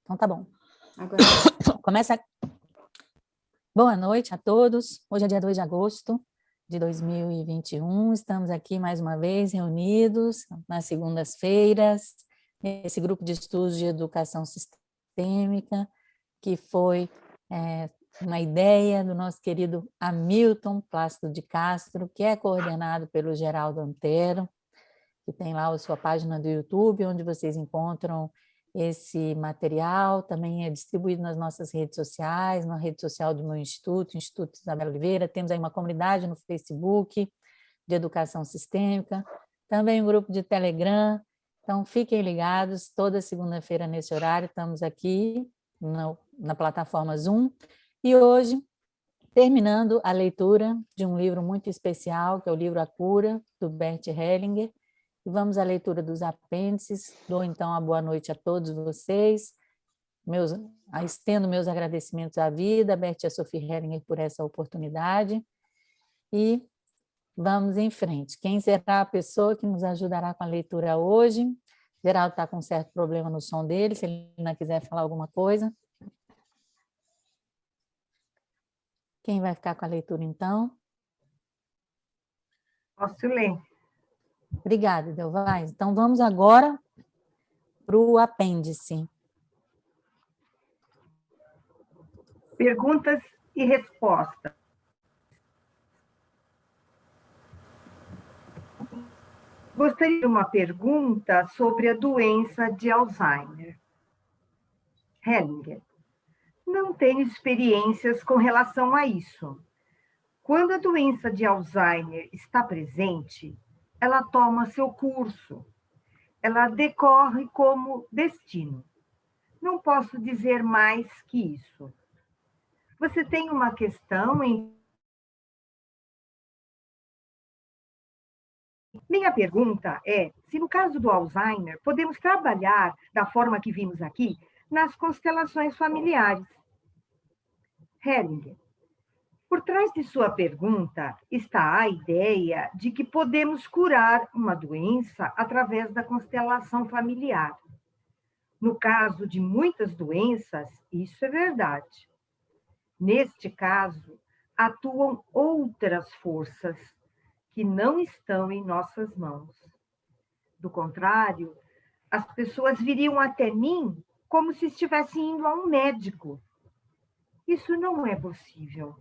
Então tá bom. Agora. Começa. Boa noite a todos. Hoje é dia 2 de agosto de 2021. Estamos aqui mais uma vez reunidos nas segundas-feiras, nesse grupo de estudos de educação sistêmica, que foi uma ideia do nosso querido Hamilton Plácido de Castro, que é coordenado pelo Geraldo Antero, que tem lá a sua página do YouTube, onde vocês encontram esse material. Também é distribuído nas nossas redes sociais, na rede social do meu instituto, Instituto Isabel Oliveira. Temos aí uma comunidade no Facebook de educação sistêmica, também um grupo de Telegram. Então, fiquem ligados, toda segunda-feira nesse horário, estamos aqui na plataforma Zoom. E hoje, terminando a leitura de um livro muito especial, que é o livro A Cura, do Bert Hellinger. E vamos à leitura dos apêndices. Dou, então, a boa noite a todos vocês. Estendo meus agradecimentos à vida, Bert e a Sophie Hellinger, por essa oportunidade. E vamos em frente. Quem será a pessoa que nos ajudará com a leitura hoje? Geraldo está com um certo problema no som dele, se ele não quiser falar alguma coisa. Quem vai ficar com a leitura, então? Posso ler. Obrigada, Delvais. Então, vamos agora para o apêndice. Perguntas e respostas. Gostaria de uma pergunta sobre a doença de Alzheimer. Hellinger. Não tenho experiências com relação a isso. Quando a doença de Alzheimer está presente, ela toma seu curso. Ela decorre como destino. Não posso dizer mais que isso. Você tem uma questão em... Minha pergunta é, se no caso do Alzheimer, podemos trabalhar da forma que vimos aqui, nas constelações familiares. Hellinger. Por trás de sua pergunta está a ideia de que podemos curar uma doença através da constelação familiar. No caso de muitas doenças, isso é verdade. Neste caso, atuam outras forças que não estão em nossas mãos. Do contrário, as pessoas viriam até mim como se estivessem indo a um médico. Isso não é possível.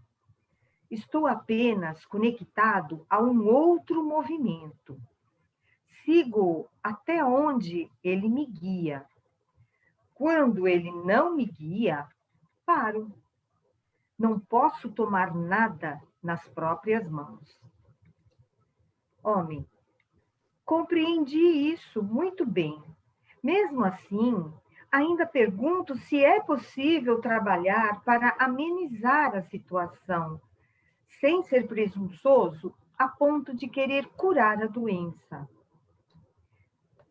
Estou apenas conectado a um outro movimento. Sigo até onde ele me guia. Quando ele não me guia, paro. Não posso tomar nada nas próprias mãos. Homem, compreendi isso muito bem. Mesmo assim, ainda pergunto se é possível trabalhar para amenizar a situação, sem ser presunçoso a ponto de querer curar a doença.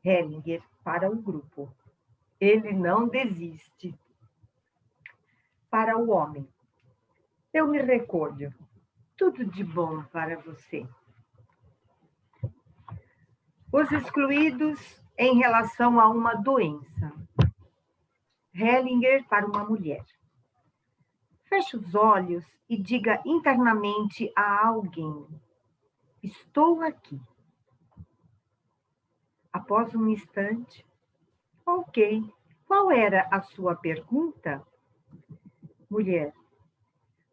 Hellinger para o grupo. Ele não desiste. Para o homem. Eu me recolho. Tudo de bom para você. Os excluídos em relação a uma doença. Hellinger para uma mulher. Feche os olhos e diga internamente a alguém: estou aqui. Após um instante, ok. Qual era a sua pergunta? Mulher.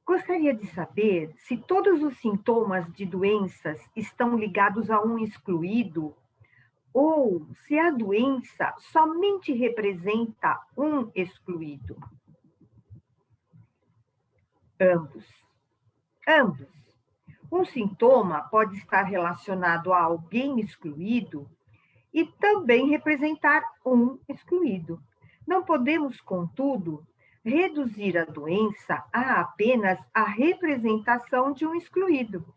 Gostaria de saber se todos os sintomas de doenças estão ligados a um excluído ou se a doença somente representa um excluído. Ambos. Ambos. Um sintoma pode estar relacionado a alguém excluído e também representar um excluído. Não podemos, contudo, reduzir a doença a apenas a representação de um excluído.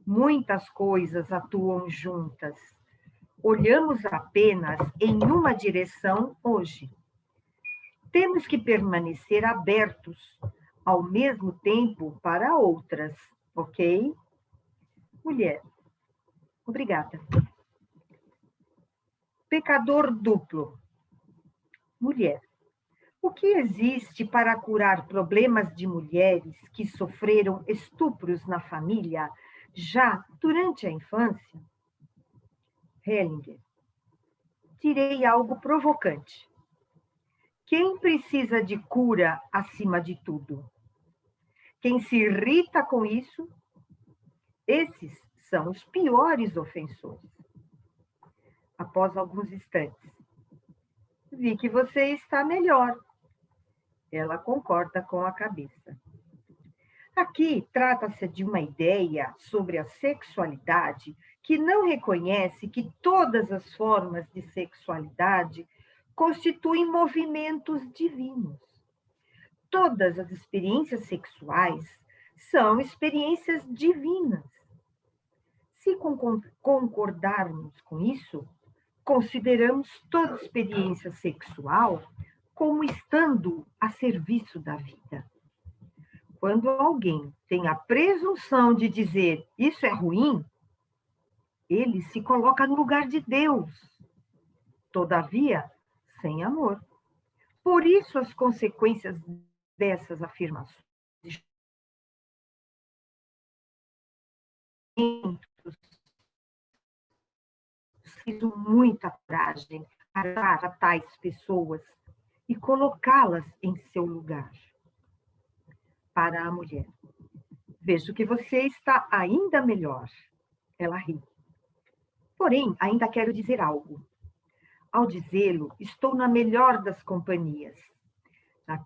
Muitas coisas atuam juntas. Olhamos apenas em uma direção hoje. Temos que permanecer abertos, ao mesmo tempo, para outras, ok? Mulher. Obrigada. Pecador duplo. Mulher. que existe para curar problemas de mulheres que sofreram estupros na família já durante a infância? Hellinger: direi algo provocante. Quem precisa de cura acima de tudo? Quem se irrita com isso? Esses são os piores ofensores. Após alguns instantes: vi que você está melhor. Ela concorda com a cabeça. Aqui trata-se de uma ideia sobre a sexualidade que não reconhece que todas as formas de sexualidade constituem movimentos divinos. Todas as experiências sexuais são experiências divinas. Se concordarmos com isso, consideramos toda experiência sexual como estando a serviço da vida. Quando alguém tem a presunção de dizer isso é ruim, ele se coloca no lugar de Deus, todavia, sem amor. Por isso, as consequências dessas afirmações preciso muita coragem para tais pessoas e colocá-las em seu lugar. Para a mulher: vejo que você está ainda melhor. Ela ri. Porém, ainda quero dizer algo. Ao dizê-lo, estou na melhor das companhias. Na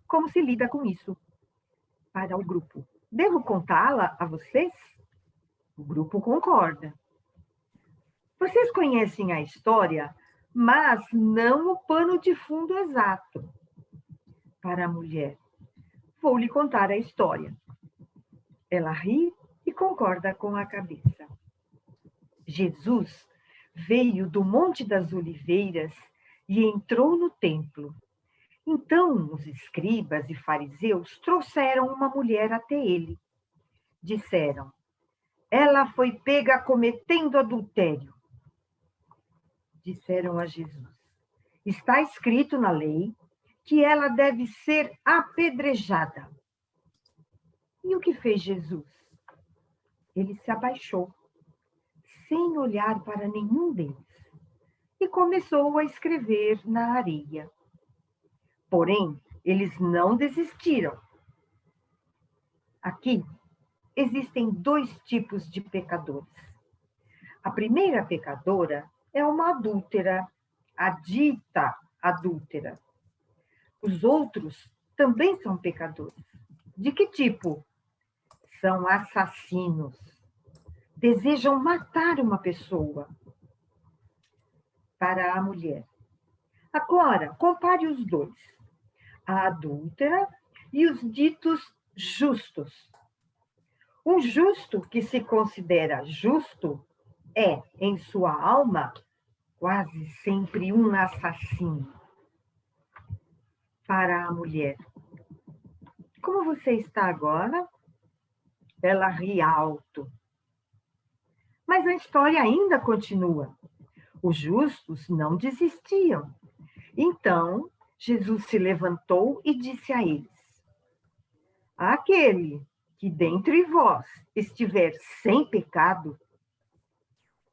Como se lida com isso? Para o grupo: devo contá-la a vocês? O grupo concorda. Vocês conhecem a história, mas não o pano de fundo exato. Para a mulher: vou lhe contar a história. Ela ri e concorda com a cabeça. Jesus veio do Monte das Oliveiras e entrou no templo. Então os escribas e fariseus trouxeram uma mulher até ele. Disseram: ela foi pega cometendo adultério. Disseram a Jesus: está escrito na lei que ela deve ser apedrejada. E o que fez Jesus? Ele se abaixou, sem olhar para nenhum deles, e começou a escrever na areia. Porém, eles não desistiram. Aqui existem dois tipos de pecadores. A primeira pecadora é uma adúltera, a dita adúltera. Os outros também são pecadores. De que tipo? São assassinos. Desejam matar uma pessoa. Para a mulher: agora, compare os dois. A adúltera e os ditos justos. Um justo que se considera justo é, em sua alma, quase sempre um assassino. Para a mulher: como você está agora? Ela ri alto. Mas a história ainda continua. Os justos não desistiam. Então, Jesus se levantou e disse a eles: aquele que dentre vós estiver sem pecado,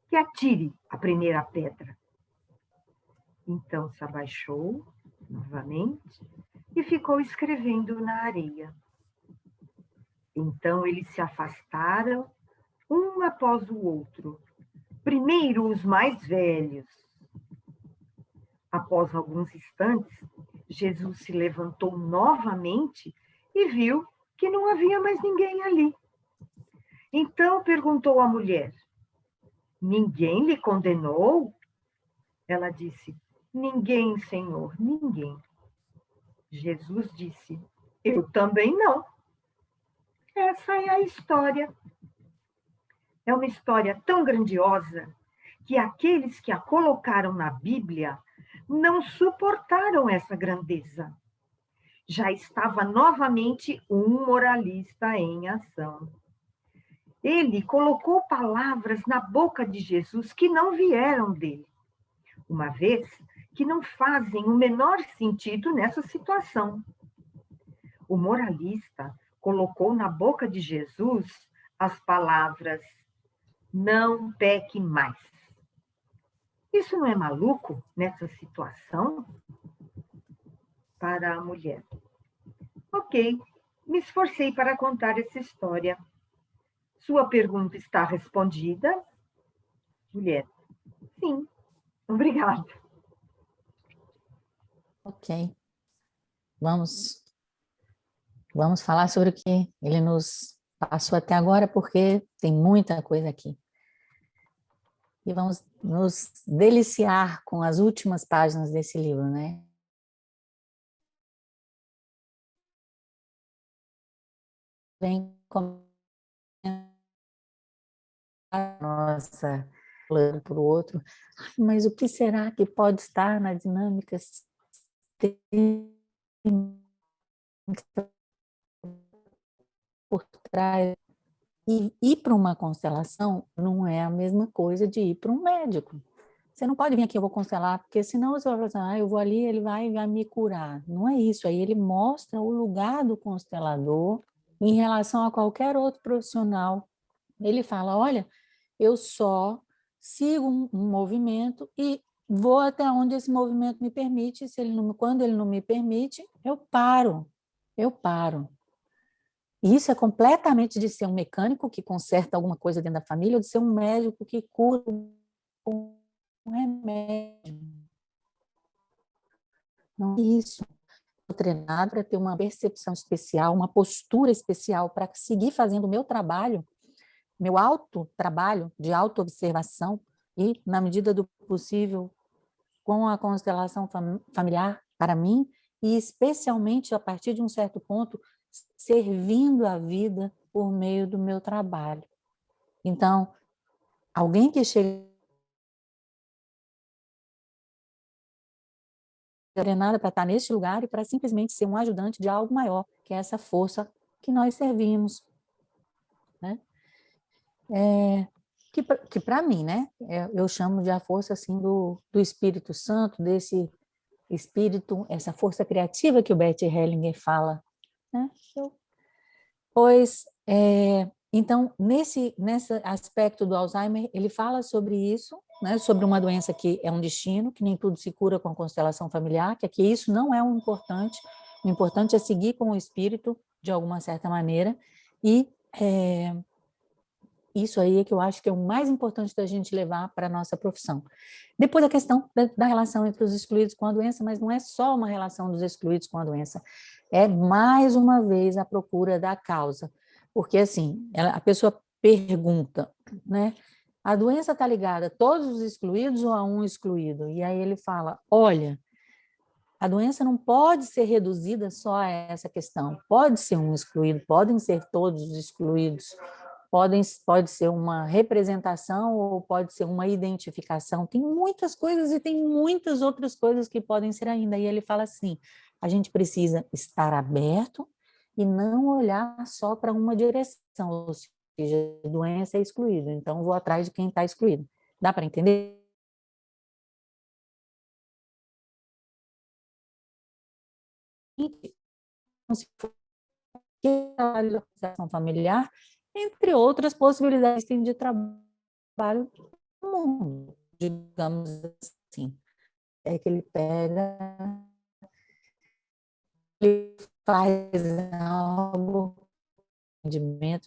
que atire a primeira pedra. Então se abaixou novamente e ficou escrevendo na areia. Então eles se afastaram, um após o outro. Primeiro os mais velhos. Após alguns instantes, Jesus se levantou novamente e viu que não havia mais ninguém ali. Então perguntou à mulher: ninguém lhe condenou? Ela disse: ninguém, Senhor, ninguém. Jesus disse: eu também não. Essa é a história. É uma história tão grandiosa que aqueles que a colocaram na Bíblia não suportaram essa grandeza. Já estava novamente um moralista em ação. Ele colocou palavras na boca de Jesus que não vieram dele, uma vez que não fazem o menor sentido nessa situação. O moralista colocou na boca de Jesus as palavras: não peque mais. Isso não é maluco nessa situação? Para a mulher. Ok, me esforcei para contar essa história. Sua pergunta está respondida? Mulher. Sim, obrigada. Ok. Vamos falar sobre o que ele nos passou até agora, porque tem muita coisa aqui. E vamos nos deliciar com as últimas páginas desse livro, né? Vem com nossa, plano para o outro. Mas o que será que pode estar na dinâmica por trás? E ir para uma constelação não é a mesma coisa de ir para um médico. Você não pode vir aqui, eu vou constelar, porque senão você vai falar assim, eu vou ali, ele vai me curar. Não é isso. Aí ele mostra o lugar do constelador em relação a qualquer outro profissional. Ele fala, olha, eu só sigo um movimento e vou até onde esse movimento me permite. Quando ele não me permite, eu paro. Eu paro. E isso é completamente de ser um mecânico que conserta alguma coisa dentro da família ou de ser um médico que cura com um remédio. Não é isso. Estou treinado para ter uma percepção especial, uma postura especial para seguir fazendo o meu trabalho, meu trabalho de autoobservação e, na medida do possível, com a constelação familiar para mim e, especialmente, a partir de um certo ponto, servindo a vida por meio do meu trabalho. Então, alguém que chega treinada para estar neste lugar e para simplesmente ser um ajudante de algo maior, que é essa força que nós servimos, né? Que para mim, né, eu chamo de a força assim do Espírito Santo, desse espírito, essa força criativa que o Bert Hellinger fala, né? Pois, então, nesse aspecto do Alzheimer, ele fala sobre isso, né, sobre uma doença que é um destino, que nem tudo se cura com a constelação familiar, que aqui isso não é o importante é seguir com o espírito, de alguma certa maneira, e isso aí é que eu acho que é o mais importante da gente levar para a nossa profissão. Depois a questão da relação entre os excluídos com a doença, mas não é só uma relação dos excluídos com a doença, é mais uma vez a procura da causa. Porque assim, a pessoa pergunta, né? A doença está ligada a todos os excluídos ou a um excluído? E aí ele fala, olha, a doença não pode ser reduzida só a essa questão. Pode ser um excluído, podem ser todos os excluídos, pode ser uma representação ou pode ser uma identificação. Tem muitas coisas e tem muitas outras coisas que podem ser ainda. E ele fala assim, a gente precisa estar aberto e não olhar só para uma direção, ou seja, a doença é excluída, então vou atrás de quem está excluído. Dá para entender? Se for trabalho da familiar, entre outras possibilidades de trabalho no mundo, digamos assim. É que ele pega, ele faz algo,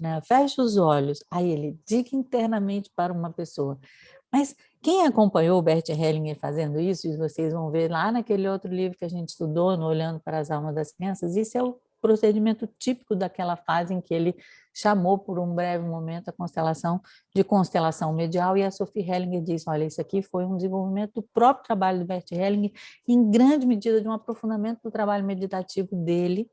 né? Fecha os olhos, aí ele diga internamente para uma pessoa. Mas quem acompanhou o Bert Hellinger fazendo isso, e vocês vão ver lá naquele outro livro que a gente estudou, no Olhando para as Almas das Crianças, isso é o procedimento típico daquela fase em que ele chamou por um breve momento a constelação de constelação medial, e a Sophie Hellinger diz, olha, isso aqui foi um desenvolvimento do próprio trabalho do Bert Hellinger, em grande medida de um aprofundamento do trabalho meditativo dele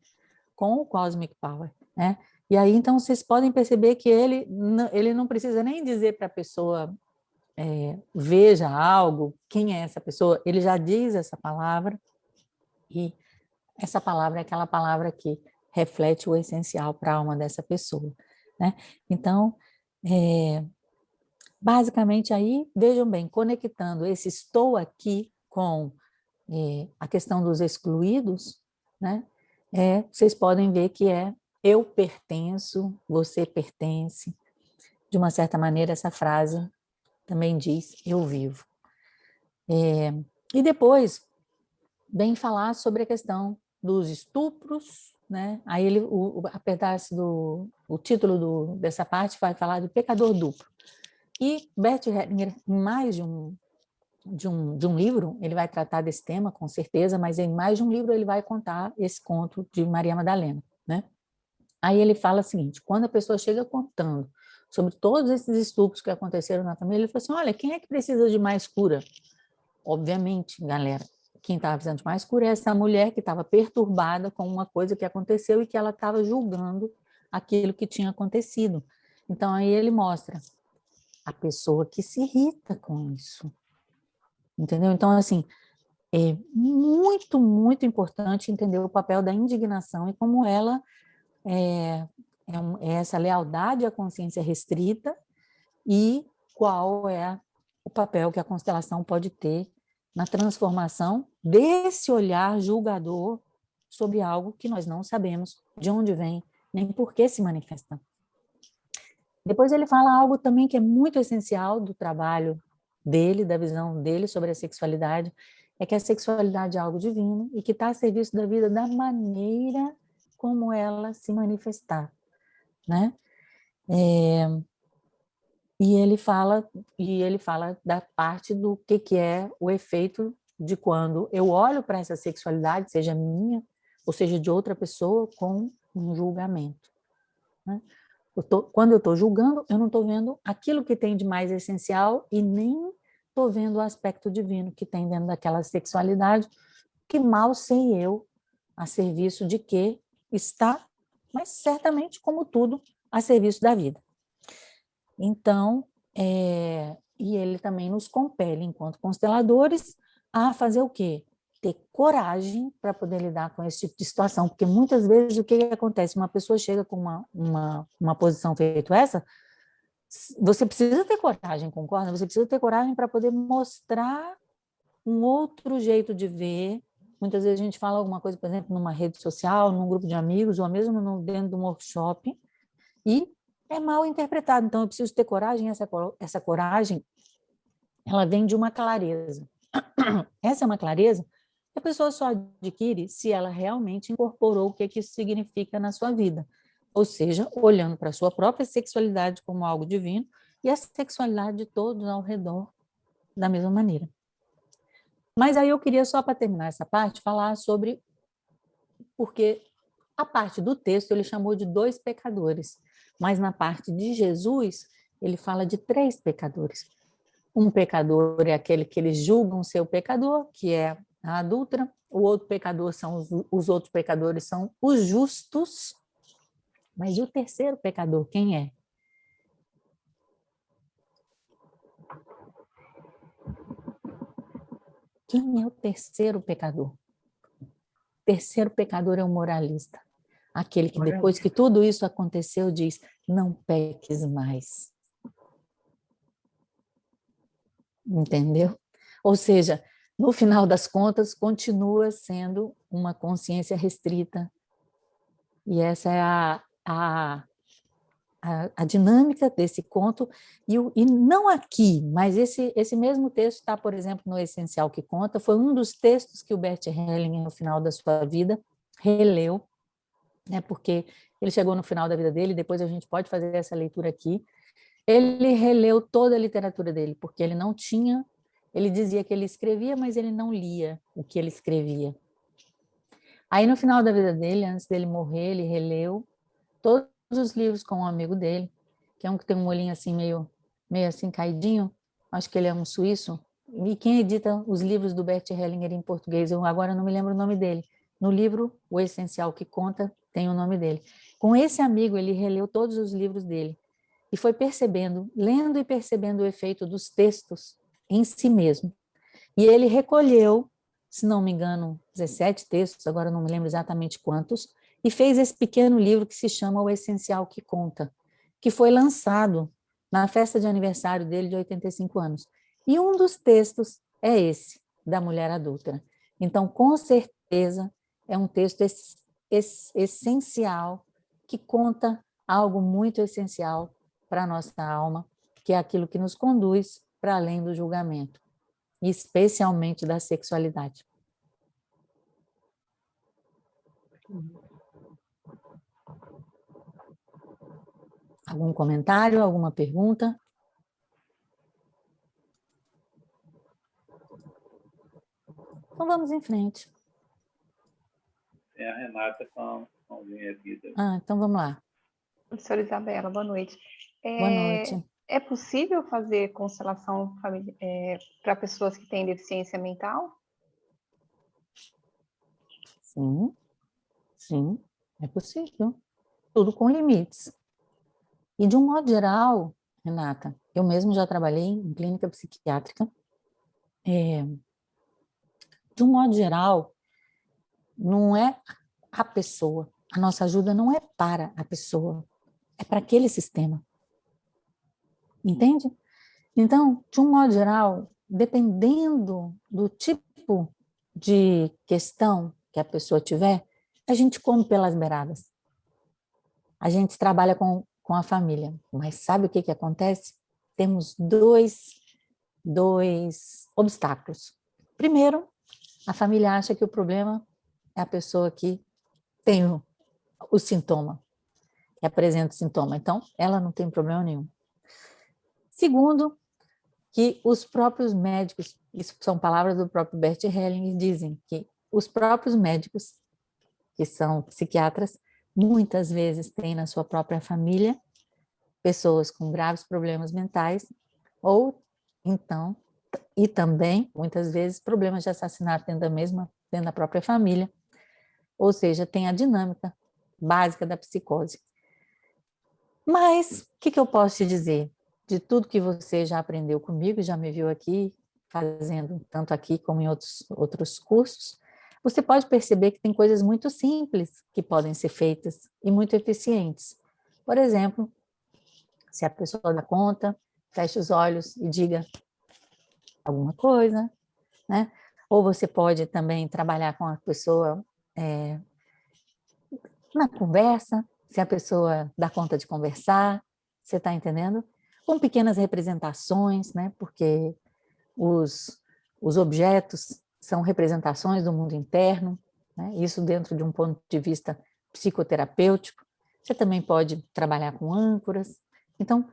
com o Cosmic Power, né? E aí, então, vocês podem perceber que ele não precisa nem dizer para a pessoa veja algo, quem é essa pessoa, ele já diz essa palavra, e essa palavra é aquela palavra que reflete o essencial para a alma dessa pessoa, né? Então, Basicamente aí, vejam bem, conectando esse estou aqui com a questão dos excluídos, né? Vocês podem ver que eu pertenço, você pertence. De uma certa maneira, essa frase também diz eu vivo. E depois vem falar sobre a questão dos estupros, né? Aí o título dessa parte vai falar do pecador duplo. E Bert Hellinger, em mais de um livro, ele vai tratar desse tema, com certeza, mas em mais de um livro ele vai contar esse conto de Maria Madalena, né? Aí ele fala o seguinte, quando a pessoa chega contando sobre todos esses estupros que aconteceram na família, ele fala assim, olha, quem é que precisa de mais cura? Obviamente, galera, quem estava precisando de mais cura é essa mulher que estava perturbada com uma coisa que aconteceu e que ela estava julgando aquilo que tinha acontecido. Então, aí ele mostra a pessoa que se irrita com isso. Entendeu? Então, assim, é muito, muito importante entender o papel da indignação e como ela é essa lealdade à consciência restrita e qual é o papel que a constelação pode ter na transformação desse olhar julgador sobre algo que nós não sabemos de onde vem, nem por que se manifesta. Depois ele fala algo também que é muito essencial do trabalho dele, da visão dele sobre a sexualidade, é que a sexualidade é algo divino e que está a serviço da vida da maneira como ela se manifestar, né? E ele fala da parte do que é o efeito de quando eu olho para essa sexualidade, seja minha ou seja de outra pessoa, com um julgamento, né? Quando eu estou julgando, eu não estou vendo aquilo que tem de mais essencial e nem estou vendo o aspecto divino que tem dentro daquela sexualidade, que mal sei eu a serviço de que está, mas certamente, como tudo, a serviço da vida. Então, e ele também nos compele, enquanto consteladores, a fazer o quê? Ter coragem para poder lidar com esse tipo de situação, porque muitas vezes o que acontece? Uma pessoa chega com uma posição feita essa, você precisa ter coragem, concorda? Você precisa ter coragem para poder mostrar um outro jeito de ver. Muitas vezes a gente fala alguma coisa, por exemplo, numa rede social, num grupo de amigos, ou mesmo dentro de um workshop, e é mal interpretado. Então, eu preciso ter coragem, essa coragem, ela vem de uma clareza. Essa é uma clareza que a pessoa só adquire se ela realmente incorporou o que isso significa na sua vida. Ou seja, olhando para a sua própria sexualidade como algo divino e a sexualidade de todos ao redor da mesma maneira. Mas aí eu queria, só para terminar essa parte, falar sobre... Porque a parte do texto ele chamou de 2 pecadores, mas na parte de Jesus ele fala de 3 pecadores. Um pecador é aquele que eles julgam ser o pecador, que é a adúltera. O outro pecador os outros pecadores são os justos. Mas e o terceiro pecador, quem é? Quem é o terceiro pecador? O terceiro pecador é o moralista. Aquele que depois que tudo isso aconteceu diz, não peques mais. Entendeu? Ou seja, no final das contas, continua sendo uma consciência restrita. E essa é a dinâmica desse conto. E não aqui, mas esse mesmo texto está, por exemplo, no Essencial que Conta, foi um dos textos que o Bert Hellinger, no final da sua vida, releu, né, porque ele chegou no final da vida dele, depois a gente pode fazer essa leitura aqui. Ele releu toda a literatura dele, porque ele não tinha... Ele dizia que ele escrevia, mas ele não lia o que ele escrevia. Aí, no final da vida dele, antes dele morrer, ele releu todos os livros com um amigo dele, que é um que tem um olhinho assim, meio assim caidinho, acho que ele é um suíço, e quem edita os livros do Bert Hellinger em português, eu agora não me lembro o nome dele. No livro O Essencial que Conta, tem o nome dele. Com esse amigo, ele releu todos os livros dele, e foi percebendo, lendo e percebendo o efeito dos textos em si mesmo. E ele recolheu, se não me engano, 17 textos, agora não me lembro exatamente quantos, e fez esse pequeno livro que se chama O Essencial que Conta, que foi lançado na festa de aniversário dele de 85 anos. E um dos textos é esse, da mulher adúltera. Então, com certeza, é um texto essencial, que conta algo muito essencial para a nossa alma, que é aquilo que nos conduz para além do julgamento, especialmente da sexualidade. Algum comentário, alguma pergunta? Então vamos em frente. Tem a Renata com a mãozinha erguida. Então vamos lá. Professora Isabela, boa noite. Boa noite. É possível fazer constelação para pessoas que têm deficiência mental? Sim, sim, é possível. Tudo com limites. E de um modo geral, Renata, eu mesmo já trabalhei em clínica psiquiátrica. De um modo geral, não é a pessoa. A nossa ajuda não é para a pessoa, é para aquele sistema. Entende? Então, de um modo geral, dependendo do tipo de questão que a pessoa tiver, a gente come pelas beiradas. A gente trabalha com a família. Mas sabe o que acontece? Temos dois obstáculos. Primeiro, a família acha que o problema é a pessoa que tem o sintoma, que apresenta o sintoma. Então, ela não tem problema nenhum. Segundo, que os próprios médicos, isso são palavras do próprio Bert Hellinger, dizem que os próprios médicos, que são psiquiatras, muitas vezes têm na sua própria família pessoas com graves problemas mentais, ou então, e também, muitas vezes, problemas de assassinato dentro da própria família, ou seja, tem a dinâmica básica da psicose. Mas, o que eu posso te dizer? De tudo que você já aprendeu comigo, já me viu aqui, fazendo tanto aqui como em outros cursos, você pode perceber que tem coisas muito simples que podem ser feitas e muito eficientes. Por exemplo, se a pessoa dá conta, feche os olhos e diga alguma coisa, né? Ou você pode também trabalhar com a pessoa na conversa, se a pessoa dá conta de conversar, você está entendendo? Com pequenas representações, né? Porque os objetos são representações do mundo interno, né? Isso dentro de um ponto de vista psicoterapêutico. Você também pode trabalhar com âncoras. Então,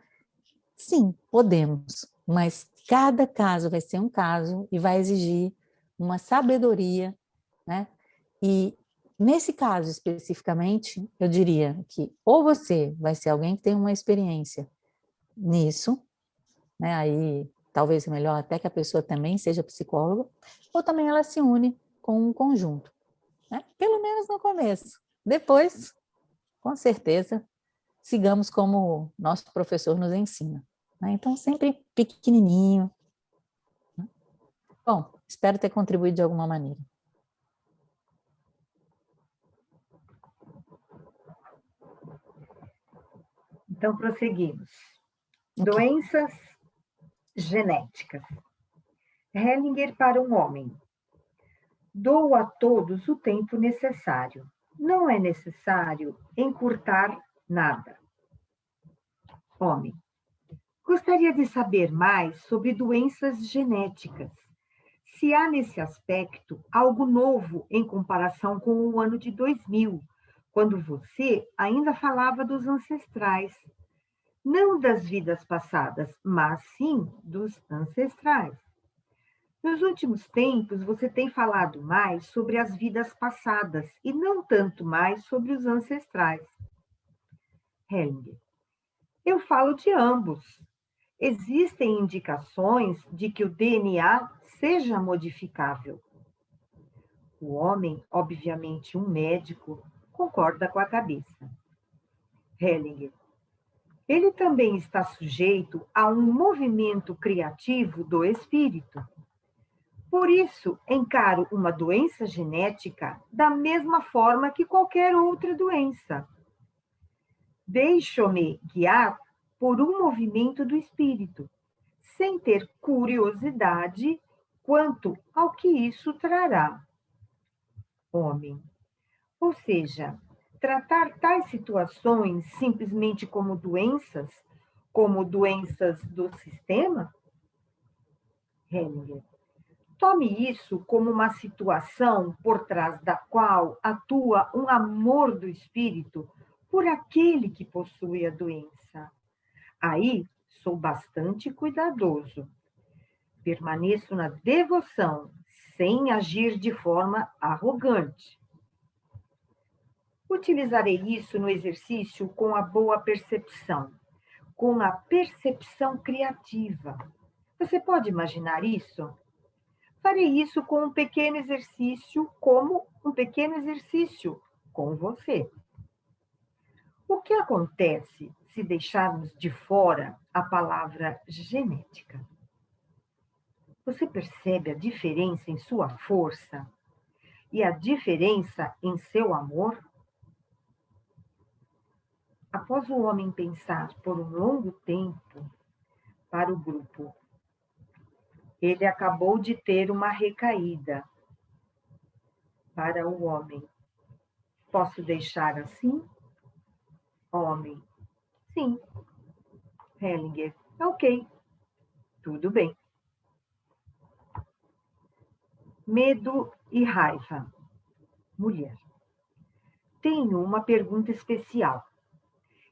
sim, podemos, mas cada caso vai ser um caso e vai exigir uma sabedoria, né? E nesse caso especificamente, eu diria que ou você vai ser alguém que tem uma experiência nisso, né? Aí talvez é melhor até que a pessoa também seja psicóloga, ou também ela se une com um conjunto, né? Pelo menos no começo. Depois, com certeza, sigamos como nosso professor nos ensina, né? Então, sempre pequenininho. Bom, espero ter contribuído de alguma maneira. Então, prosseguimos. Okay. Doenças genéticas. Hellinger para um homem. Dou a todos o tempo necessário. Não é necessário encurtar nada. Homem. Gostaria de saber mais sobre doenças genéticas. Se há nesse aspecto algo novo em comparação com o ano de 2000, quando você ainda falava dos ancestrais. Não das vidas passadas, mas sim dos ancestrais. Nos últimos tempos, você tem falado mais sobre as vidas passadas e não tanto mais sobre os ancestrais. Hellinger. Eu falo de ambos. Existem indicações de que o DNA seja modificável. O homem, obviamente um médico, concorda com a cabeça. Hellinger. Ele também está sujeito a um movimento criativo do espírito. Por isso, encaro uma doença genética da mesma forma que qualquer outra doença. Deixo-me guiar por um movimento do espírito, sem ter curiosidade quanto ao que isso trará. Homem. Ou seja, tratar tais situações simplesmente como doenças do sistema? Hellinger. Tome isso como uma situação por trás da qual atua um amor do espírito por aquele que possui a doença. Aí sou bastante cuidadoso. Permaneço na devoção, sem agir de forma arrogante. Utilizarei isso no exercício com a boa percepção, com a percepção criativa. Você pode imaginar isso? Farei isso com um pequeno exercício, como um pequeno exercício com você. O que acontece se deixarmos de fora a palavra genética? Você percebe a diferença em sua força e a diferença em seu amor? Após o homem pensar por um longo tempo para o grupo, ele acabou de ter uma recaída para o homem. Posso deixar assim? Homem. Sim. Hellinger. Ok. Tudo bem. Medo e raiva. Mulher. Tenho uma pergunta especial.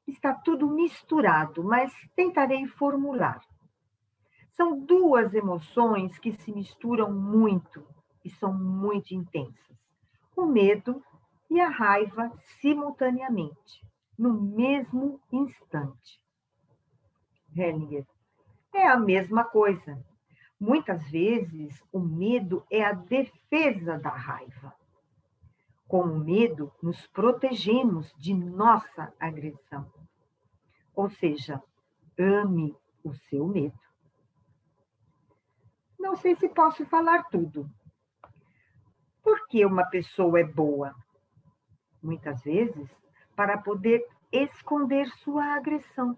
Está tudo misturado, mas tentarei formular. São duas emoções que se misturam muito e são muito intensas. O medo e a raiva simultaneamente, no mesmo instante. Hellinger. É a mesma coisa. Muitas vezes, o medo é a defesa da raiva. Com o medo, nos protegemos de nossa agressão. Ou seja, ame o seu medo. Não sei se posso falar tudo. Por que uma pessoa é boa? Muitas vezes, para poder esconder sua agressão.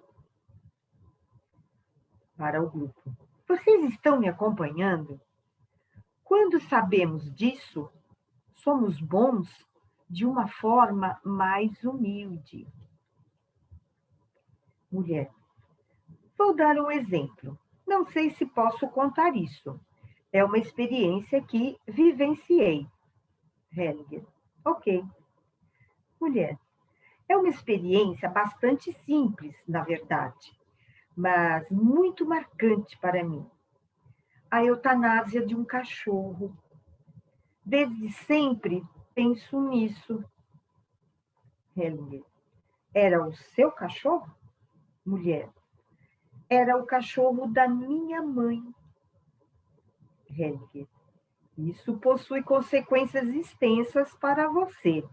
Para o grupo. Vocês estão me acompanhando? Quando sabemos disso, somos bons de uma forma mais humilde. Mulher. Vou dar um exemplo. Não sei se posso contar isso. É uma experiência que vivenciei. Hellinger. Ok. Mulher. É uma experiência bastante simples, na verdade, mas muito marcante para mim. A eutanásia de um cachorro. Desde sempre penso nisso. Hellinger. Era o seu cachorro? Mulher. Era o cachorro da minha mãe. Hellinger. Isso possui consequências extensas para você,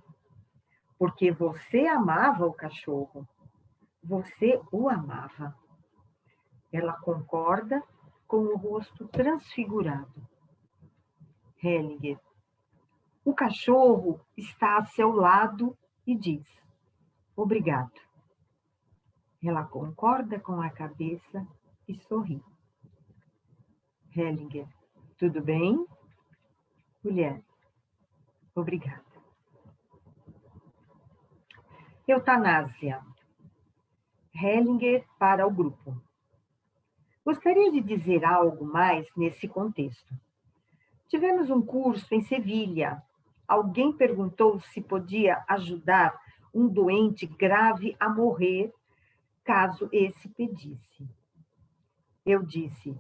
porque você amava o cachorro. Você o amava. Ela concorda com o rosto transfigurado. Hellinger. O cachorro está a seu lado e diz: obrigado. Ela concorda com a cabeça e sorri. Hellinger. Tudo bem? Mulher. Obrigada. Eutanásia. Hellinger para o grupo. Gostaria de dizer algo mais nesse contexto. Tivemos um curso em Sevilha. Alguém perguntou se podia ajudar um doente grave a morrer, caso esse pedisse. Eu disse: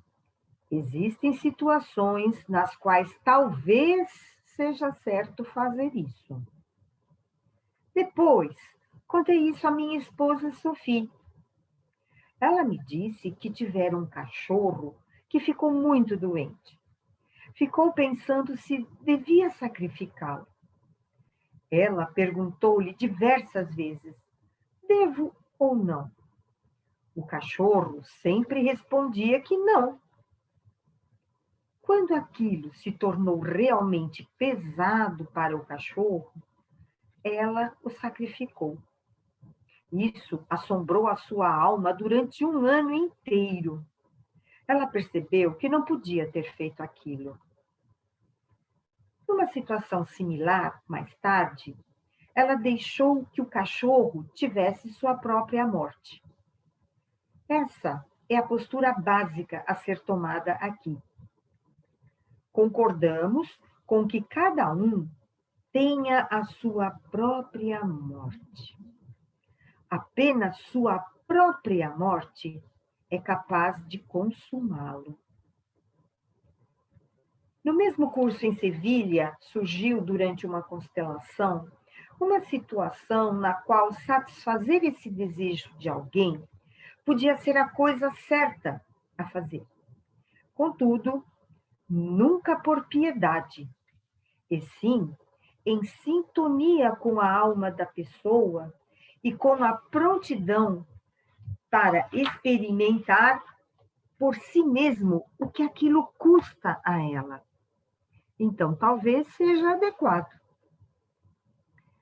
existem situações nas quais talvez seja certo fazer isso. Depois, contei isso à minha esposa Sophie. Ela me disse que tivera um cachorro que ficou muito doente. Ficou pensando se devia sacrificá-lo. Ela perguntou-lhe diversas vezes: devo ou não? O cachorro sempre respondia que não. Quando aquilo se tornou realmente pesado para o cachorro, ela o sacrificou. Isso assombrou a sua alma durante um ano inteiro. Ela percebeu que não podia ter feito aquilo. Numa situação similar, mais tarde, ela deixou que o cachorro tivesse sua própria morte. Essa é a postura básica a ser tomada aqui. Concordamos com que cada um tenha a sua própria morte. Apenas sua própria morte é capaz de consumá-lo. No mesmo curso em Sevilha, surgiu durante uma constelação uma situação na qual satisfazer esse desejo de alguém podia ser a coisa certa a fazer. Contudo, nunca por piedade, e sim em sintonia com a alma da pessoa e com a prontidão para experimentar por si mesmo o que aquilo custa a ela. Então, talvez seja adequado.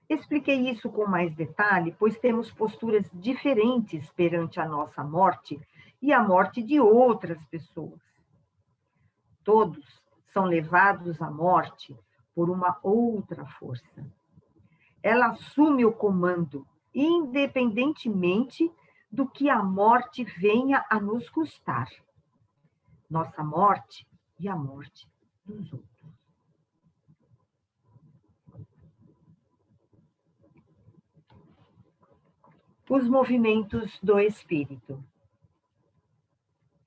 Expliquei isso com mais detalhe, pois temos posturas diferentes perante a nossa morte e a morte de outras pessoas. Todos são levados à morte por uma outra força. Ela assume o comando, independentemente do que a morte venha a nos custar. Nossa morte e a morte dos outros. Os movimentos do espírito.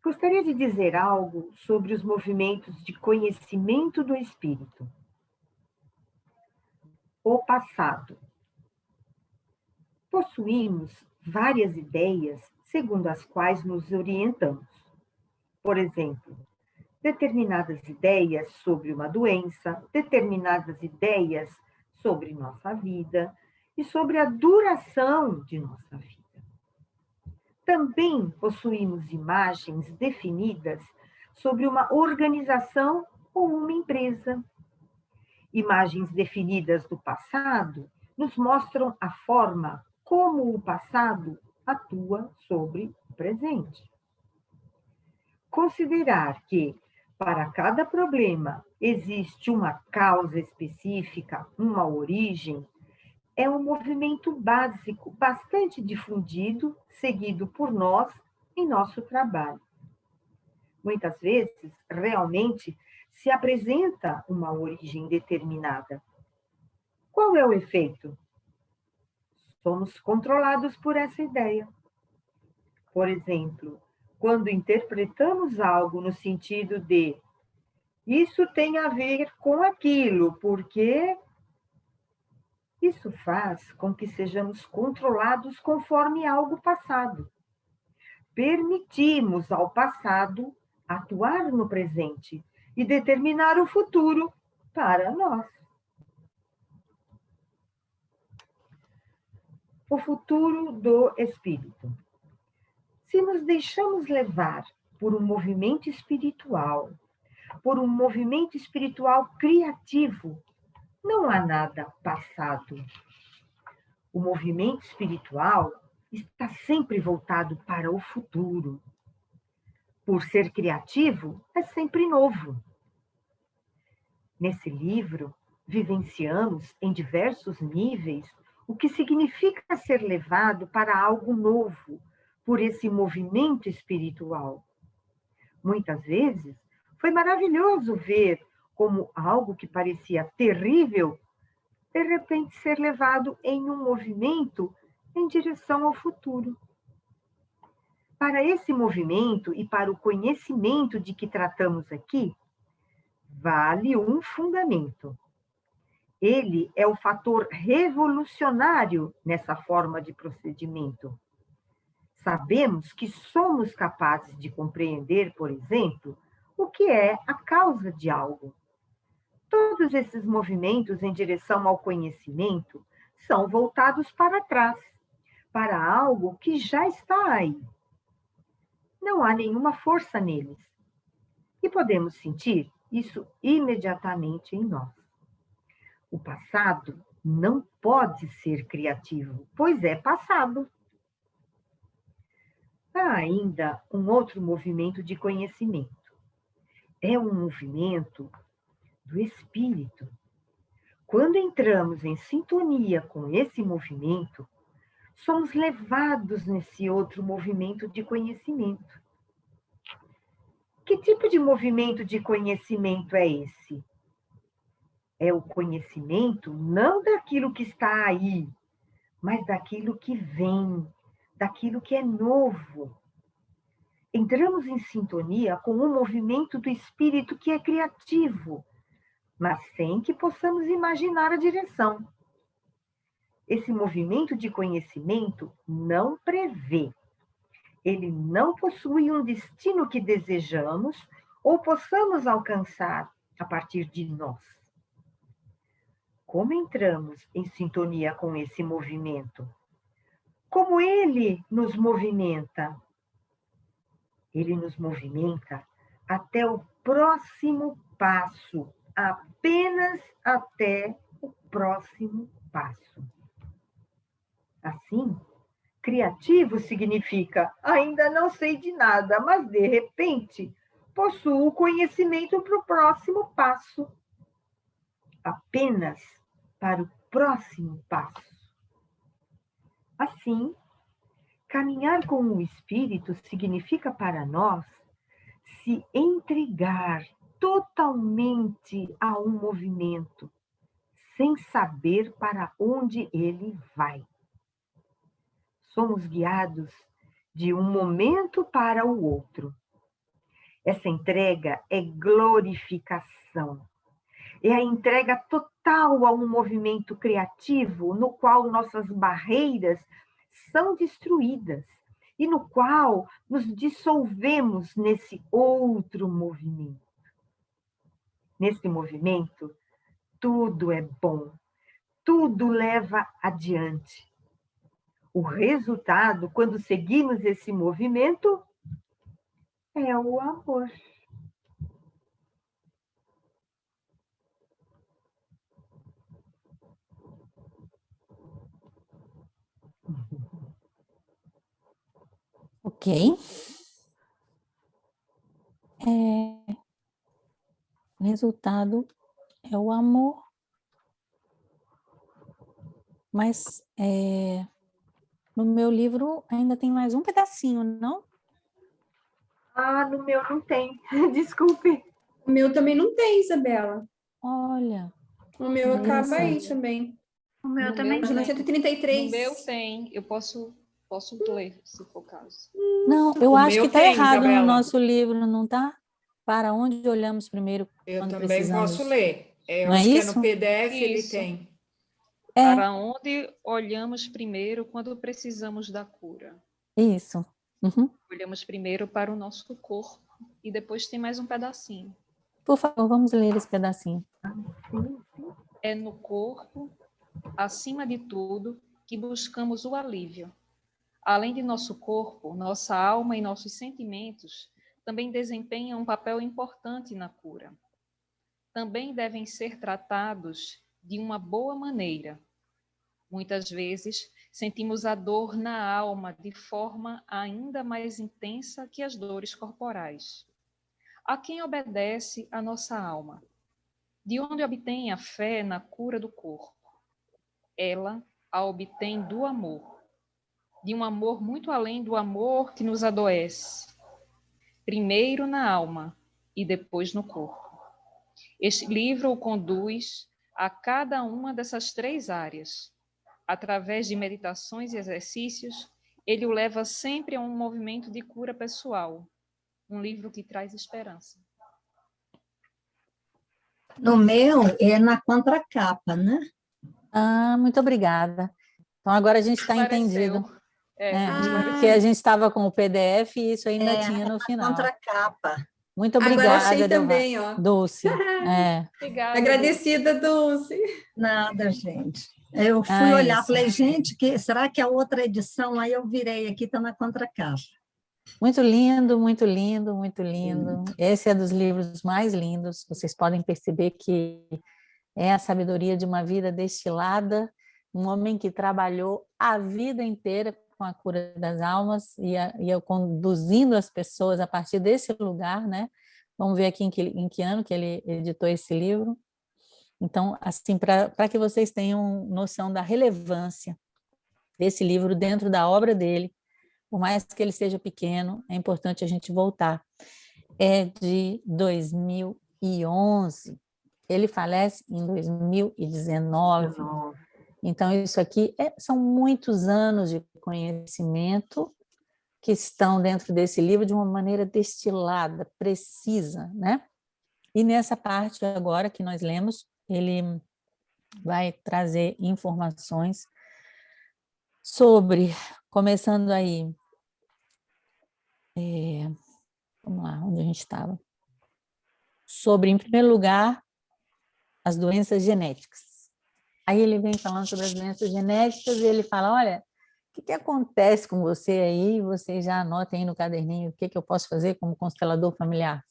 Gostaria de dizer algo sobre os movimentos de conhecimento do espírito. O passado. Possuímos várias ideias segundo as quais nos orientamos. Por exemplo, determinadas ideias sobre uma doença, determinadas ideias sobre nossa vida e sobre a duração de nossa vida. Também possuímos imagens definidas sobre uma organização ou uma empresa. Imagens definidas do passado nos mostram a forma como o passado atua sobre o presente. Considerar que, para cada problema, existe uma causa específica, uma origem, é um movimento básico, bastante difundido, seguido por nós em nosso trabalho. Muitas vezes, realmente, se apresenta uma origem determinada. Qual é o efeito? Somos controlados por essa ideia. Por exemplo, quando interpretamos algo no sentido de isso tem a ver com aquilo, porque isso faz com que sejamos controlados conforme algo passado. Permitimos ao passado atuar no presente e determinar o futuro para nós. O futuro do espírito. Se nos deixamos levar por um movimento espiritual criativo, não há nada passado. O movimento espiritual está sempre voltado para o futuro. Por ser criativo, é sempre novo. Nesse livro, vivenciamos em diversos níveis o que significa ser levado para algo novo por esse movimento espiritual. Muitas vezes, foi maravilhoso ver como algo que parecia terrível, de repente ser levado em um movimento em direção ao futuro. Para esse movimento e para o conhecimento de que tratamos aqui, vale um fundamento. Ele é o fator revolucionário nessa forma de procedimento. Sabemos que somos capazes de compreender, por exemplo, o que é a causa de algo. Todos esses movimentos em direção ao conhecimento são voltados para trás, para algo que já está aí. Não há nenhuma força neles. E podemos sentir isso imediatamente em nós. O passado não pode ser criativo, pois é passado. Há ainda um outro movimento de conhecimento. É um movimento do espírito. Quando entramos em sintonia com esse movimento, somos levados nesse outro movimento de conhecimento. Que tipo de movimento de conhecimento é esse? É o conhecimento não daquilo que está aí, mas daquilo que vem, daquilo que é novo. Entramos em sintonia com um movimento do espírito que é criativo, mas sem que possamos imaginar a direção. Esse movimento de conhecimento não prevê. Ele não possui um destino que desejamos ou possamos alcançar a partir de nós. Como entramos em sintonia com esse movimento? Como ele nos movimenta? Ele nos movimenta até o próximo passo, apenas até o próximo passo. Assim, criativo significa ainda não sei de nada, mas de repente possuo conhecimento para o próximo passo. Apenas para o próximo passo. Assim, caminhar com o Espírito significa para nós se entregar totalmente a um movimento, sem saber para onde ele vai. Somos guiados de um momento para o outro. Essa entrega é glorificação. É a entrega total a um movimento criativo no qual nossas barreiras são destruídas e no qual nos dissolvemos nesse outro movimento. Nesse movimento, tudo é bom, tudo leva adiante. O resultado, quando seguimos esse movimento, é o amor. Ok. O resultado é o amor. Mas no meu livro ainda tem mais um pedacinho, não? Ah, no meu não tem. Desculpe. O meu também não tem, Isabela. Olha. O meu acaba aí interessante. também. O meu No também Página tem. 133. No meu tem, eu posso ler, se for o caso. Não, eu O acho meu que está tem, errado no Isabela. nosso livro, não está? Para onde olhamos primeiro Eu quando também precisamos. posso ler. Eu Não é acho que é isso? no PDF, ele Isso. tem. É, Para onde olhamos primeiro quando precisamos da cura? isso. Uhum. Olhamos primeiro para o nosso corpo e depois tem mais um pedacinho. Por favor, vamos ler esse pedacinho. É no corpo, acima de tudo, que buscamos o alívio. Além de nosso corpo, nossa alma e nossos sentimentos também desempenham um papel importante na cura. Também devem ser tratados de uma boa maneira. Muitas vezes, sentimos a dor na alma de forma ainda mais intensa que as dores corporais. A quem obedece a nossa alma? De onde obtém a fé na cura do corpo? Ela a obtém do amor, de um amor muito além do amor que nos adoece. Primeiro na alma e depois no corpo. Este livro o conduz a cada uma dessas três áreas. Através de meditações e exercícios, ele o leva sempre a um movimento de cura pessoal. Um livro que traz esperança. No meu é na contracapa, né? Ah, muito obrigada. Então agora a gente está Esclareceu. entendido. Ah. Porque a gente estava com o PDF e isso ainda tinha no Na final. contracapa. Muito Agora obrigada, achei Delva. também, ó. Dulce. Obrigada. Agradecida, Dulce. Nada, gente. Eu fui Ah, olhar, isso. falei, gente, será que a outra edição, aí eu virei aqui, está na contracapa. Muito lindo, muito lindo, muito lindo. Esse é dos livros mais lindos. Vocês podem perceber que é a sabedoria de uma vida destilada, um homem que trabalhou a vida inteira, com a cura das almas, ia conduzindo as pessoas a partir desse lugar, né? Vamos ver aqui em que ano que ele editou esse livro. Então, assim, para que vocês tenham noção da relevância desse livro dentro da obra dele, por mais que ele seja pequeno, é importante a gente voltar. É de 2011, ele falece em 2019. Então, isso aqui são muitos anos de conhecimento que estão dentro desse livro de uma maneira destilada, precisa, né? E nessa parte agora que nós lemos, ele vai trazer informações sobre, começando aí, vamos lá, onde a gente estava? Sobre, em primeiro lugar, as doenças genéticas. Aí ele vem falando sobre as doenças genéticas e ele fala, olha, o que acontece com você aí? Você já anota aí no caderninho o que eu posso fazer como constelador familiar.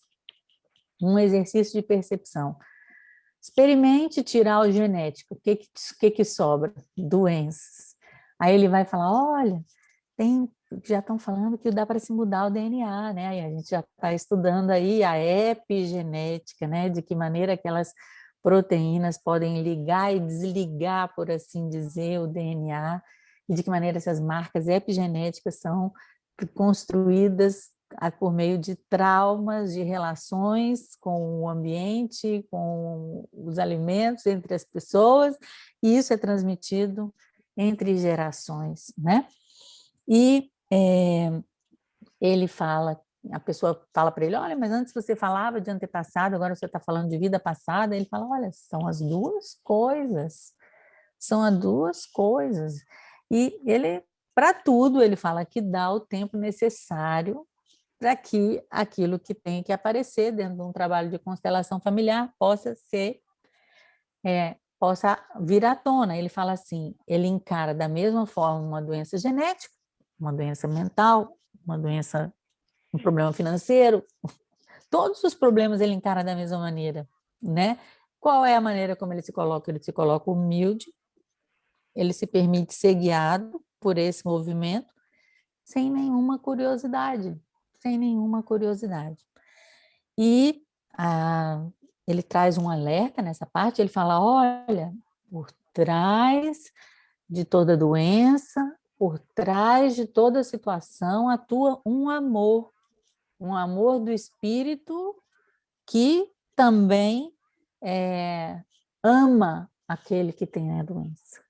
Um exercício de percepção. Experimente tirar o genético. O que sobra? Doenças. Aí ele vai falar, olha, já estão falando que dá para se mudar o DNA, né? E a gente já está estudando aí a epigenética, né? De que maneira aquelas proteínas podem ligar e desligar, por assim dizer, o DNA, e de que maneira essas marcas epigenéticas são construídas por meio de traumas, de relações com o ambiente, com os alimentos, entre as pessoas, e isso é transmitido entre gerações, né? E ele fala, a pessoa fala para ele, olha, mas antes você falava de antepassado, agora você está falando de vida passada. Ele fala, olha, são as duas coisas, são as duas coisas. E ele, para tudo, ele fala que dá o tempo necessário para que aquilo que tem que aparecer dentro de um trabalho de constelação familiar possa vir à tona. Ele fala assim, ele encara da mesma forma uma doença genética, uma doença mental, uma doença, um problema financeiro, todos os problemas ele encara da mesma maneira, né? Qual é a maneira como ele se coloca? Ele se coloca humilde, ele se permite ser guiado por esse movimento, sem nenhuma curiosidade, sem nenhuma curiosidade. E ele traz um alerta nessa parte, ele fala, olha, por trás de toda doença, por trás de toda situação, atua um amor do espírito que também ama aquele que tem a doença.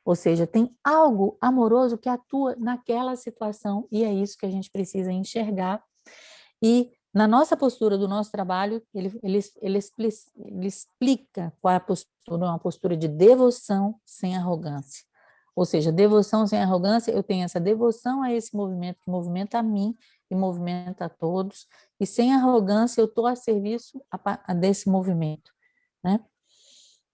Ou seja, tem algo amoroso que atua naquela situação, e é isso que a gente precisa enxergar. E na nossa postura do nosso trabalho, ele explica qual é a postura, uma postura de devoção sem arrogância. Ou seja, devoção sem arrogância, eu tenho essa devoção a esse movimento que movimenta a mim e movimenta a todos, e sem arrogância eu estou a serviço desse movimento, né?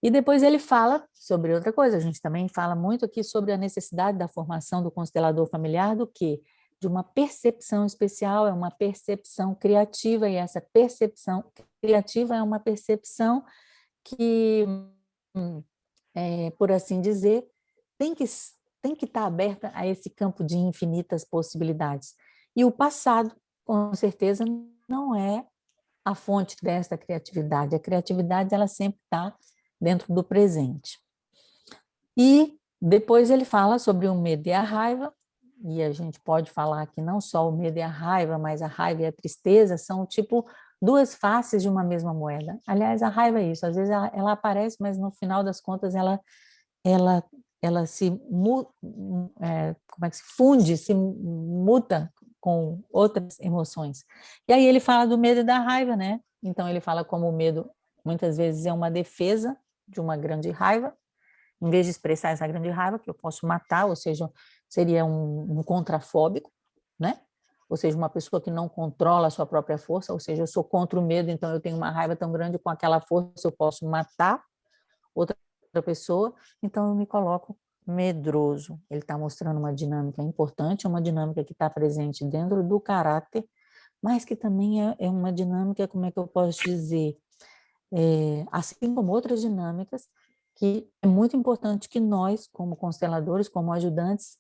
E depois ele fala sobre outra coisa, a gente também fala muito aqui sobre a necessidade da formação do constelador familiar, do quê? De uma percepção especial, é uma percepção criativa, e essa percepção criativa é uma percepção que, por assim dizer, tem que estar aberta a esse campo de infinitas possibilidades. E o passado, com certeza, não é a fonte dessa criatividade. A criatividade, ela sempre está dentro do presente. E depois ele fala sobre o medo e a raiva, e a gente pode falar que não só o medo e a raiva, mas a raiva e a tristeza são tipo duas faces de uma mesma moeda. Aliás, a raiva é isso, às vezes ela aparece, mas no final das contas ela se funde, se muta com outras emoções. E aí ele fala do medo e da raiva, né? Então ele fala como o medo muitas vezes é uma defesa de uma grande raiva, em vez de expressar essa grande raiva, que eu posso matar, ou seja, seria um contrafóbico, né? Ou seja, uma pessoa que não controla a sua própria força, ou seja, eu sou contra o medo, então eu tenho uma raiva tão grande, com aquela força eu posso matar outra pessoa, então eu me coloco medroso. Ele está mostrando uma dinâmica importante, uma dinâmica que está presente dentro do caráter, mas que também é uma dinâmica, como é que eu posso dizer, assim como outras dinâmicas, que é muito importante que nós, como consteladores, como ajudantes,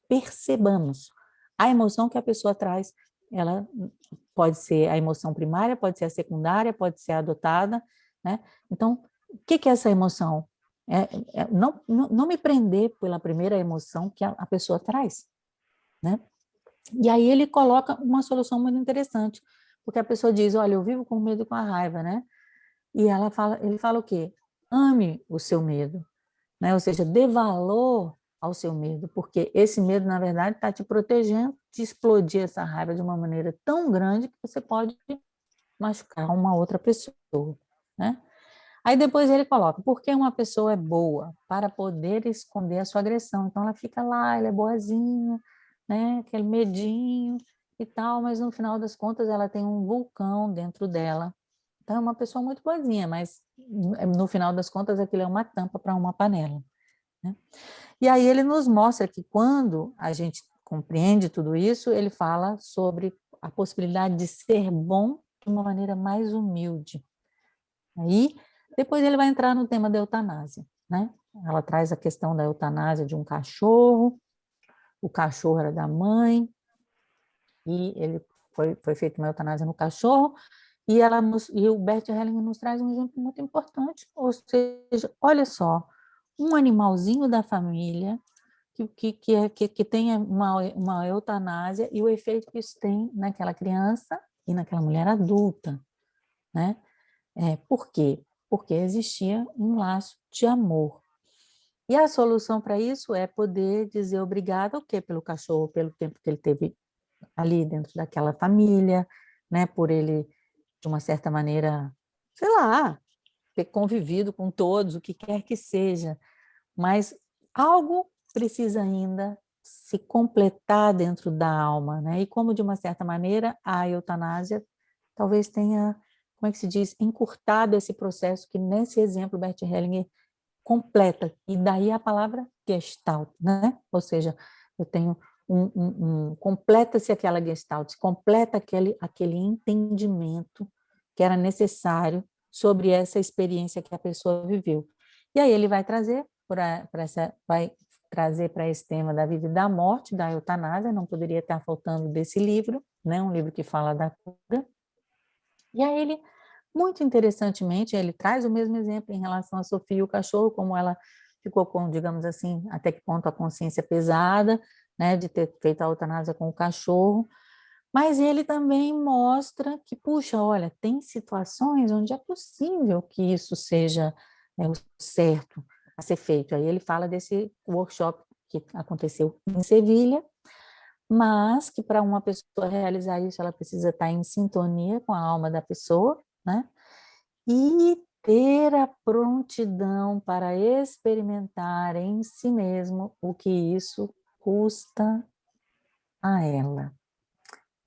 percebamos. A emoção que a pessoa traz, ela pode ser a emoção primária, pode ser a secundária, pode ser a adotada, né? Então, o que é essa emoção? Não me prender pela primeira emoção que a pessoa traz, né? E aí ele coloca uma solução muito interessante, porque a pessoa diz, olha, eu vivo com medo e com a raiva, né? E ele fala o quê? Ame o seu medo, né? Ou seja, dê valor ao seu medo, porque esse medo, na verdade, está te protegendo de explodir essa raiva de uma maneira tão grande que você pode machucar uma outra pessoa, né? Aí depois ele coloca, porque uma pessoa é boa? Para poder esconder a sua agressão. Então ela fica lá, ela é boazinha, né? Aquele medinho e tal, mas no final das contas ela tem um vulcão dentro dela. Então é uma pessoa muito boazinha, mas no final das contas aquilo é uma tampa para uma panela, né? E aí ele nos mostra que quando a gente compreende tudo isso, ele fala sobre a possibilidade de ser bom de uma maneira mais humilde. Aí, depois ele vai entrar no tema da eutanásia, né? Ela traz a questão da eutanásia de um cachorro, o cachorro era da mãe, e ele foi feita uma eutanásia no cachorro, e o Bert Hellinger nos traz um exemplo muito importante, ou seja, olha só, um animalzinho da família que tenha uma eutanásia e o efeito que isso tem naquela criança e naquela mulher adulta, né? Por quê? Porque existia um laço de amor. E a solução para isso é poder dizer obrigado ao quê? Pelo cachorro, pelo tempo que ele teve ali dentro daquela família, né? Por ele, de uma certa maneira, sei lá, ter convivido com todos, o que quer que seja. Mas algo precisa ainda se completar dentro da alma, né? E como, de uma certa maneira, a eutanásia talvez tenha, como é que se diz, encurtado esse processo que, nesse exemplo, Bert Hellinger completa. E daí a palavra gestalt, né? Ou seja, eu tenho completa-se aquela gestalt, se completa aquele entendimento que era necessário sobre essa experiência que a pessoa viveu. E aí ele vai trazer para esse tema da vida e da morte, da eutanásia, não poderia estar faltando desse livro, né? Um livro que fala da cura. E aí ele, muito interessantemente, ele traz o mesmo exemplo em relação a Sofia e o cachorro, como ela ficou com, digamos assim, até que ponto a consciência pesada, né, de ter feito a eutanásia com o cachorro, mas ele também mostra que, puxa, olha, tem situações onde é possível que isso seja o certo a ser feito. Aí ele fala desse workshop que aconteceu em Sevilha, mas que para uma pessoa realizar isso, ela precisa estar em sintonia com a alma da pessoa, né? E ter a prontidão para experimentar em si mesmo o que isso custa a ela.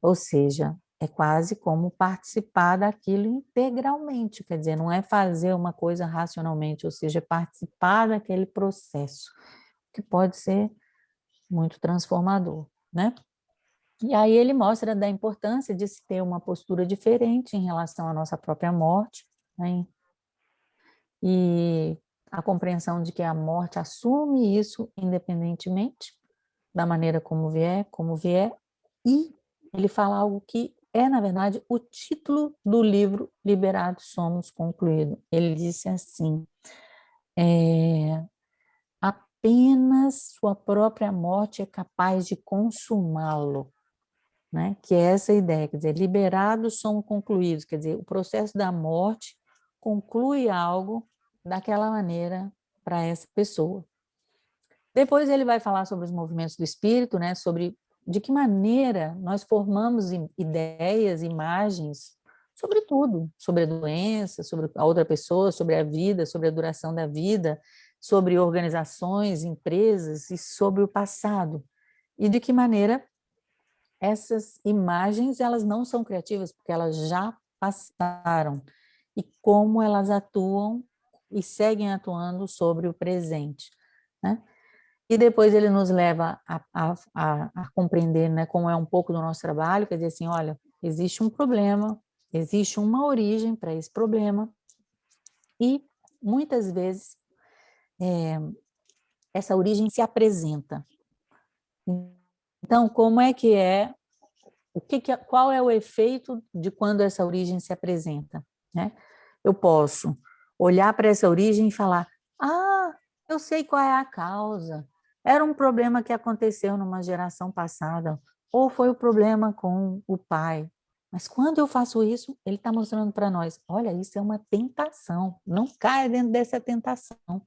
Ou seja, é quase como participar daquilo integralmente, quer dizer, não é fazer uma coisa racionalmente, ou seja, participar daquele processo, que pode ser muito transformador, né? E aí ele mostra da importância de se ter uma postura diferente em relação à nossa própria morte, né? E a compreensão de que a morte assume isso independentemente da maneira como vier, e ele fala algo que é, na verdade, o título do livro Liberados Somos Concluído. Ele disse assim, apenas sua própria morte é capaz de consumá-lo, né? Que é essa ideia, quer dizer, liberados somos concluídos, quer dizer, o processo da morte conclui algo daquela maneira para essa pessoa. Depois ele vai falar sobre os movimentos do espírito, né? Sobre de que maneira nós formamos ideias, imagens, sobre tudo, sobre a doença, sobre a outra pessoa, sobre a vida, sobre a duração da vida, sobre organizações, empresas e sobre o passado. E de que maneira essas imagens, elas não são criativas, porque elas já passaram. E como elas atuam e seguem atuando sobre o presente, né? E depois ele nos leva a compreender, né, como é um pouco do nosso trabalho, quer dizer assim, olha, existe um problema, existe uma origem para esse problema, e muitas vezes essa origem se apresenta. Então, como é que é, qual é o efeito de quando essa origem se apresenta, né? Eu posso olhar para essa origem e falar, eu sei qual é a causa, era um problema que aconteceu numa geração passada, ou foi o problema com o pai. Mas quando eu faço isso, ele está mostrando para nós, olha, isso é uma tentação, não caia dentro dessa tentação.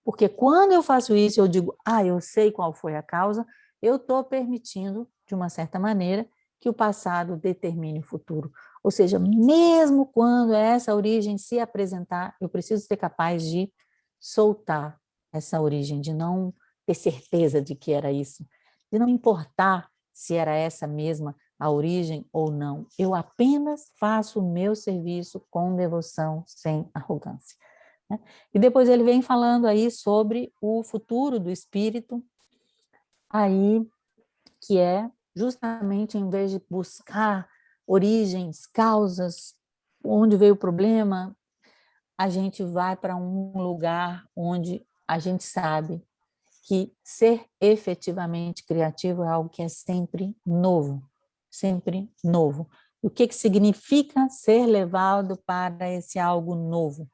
Porque quando eu faço isso, eu digo, eu sei qual foi a causa, eu estou permitindo, de uma certa maneira, que o passado determine o futuro. Ou seja, mesmo quando essa origem se apresentar, eu preciso ser capaz de soltar essa origem, de não ter certeza de que era isso, de não importar se era essa mesma a origem ou não. Eu apenas faço o meu serviço com devoção, sem arrogância. Né? E depois ele vem falando aí sobre o futuro do espírito, aí que é justamente em vez de buscar origens, causas, onde veio o problema, a gente vai para um lugar onde a gente sabe que ser efetivamente criativo é algo que é sempre novo, sempre novo. O que significa ser levado para esse algo novo?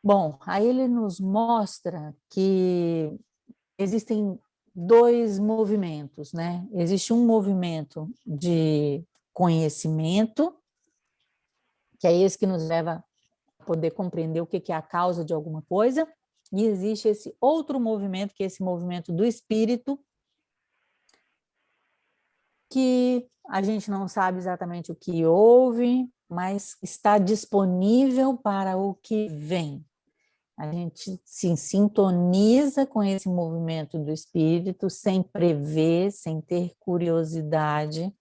Bom, aí ele nos mostra que existem dois movimentos, né? Existe um movimento de conhecimento, que é esse que nos leva a poder compreender o que é a causa de alguma coisa, e existe esse outro movimento, que é esse movimento do espírito, que a gente não sabe exatamente o que houve, mas está disponível para o que vem. A gente se sintoniza com esse movimento do espírito, sem prever, sem ter curiosidade,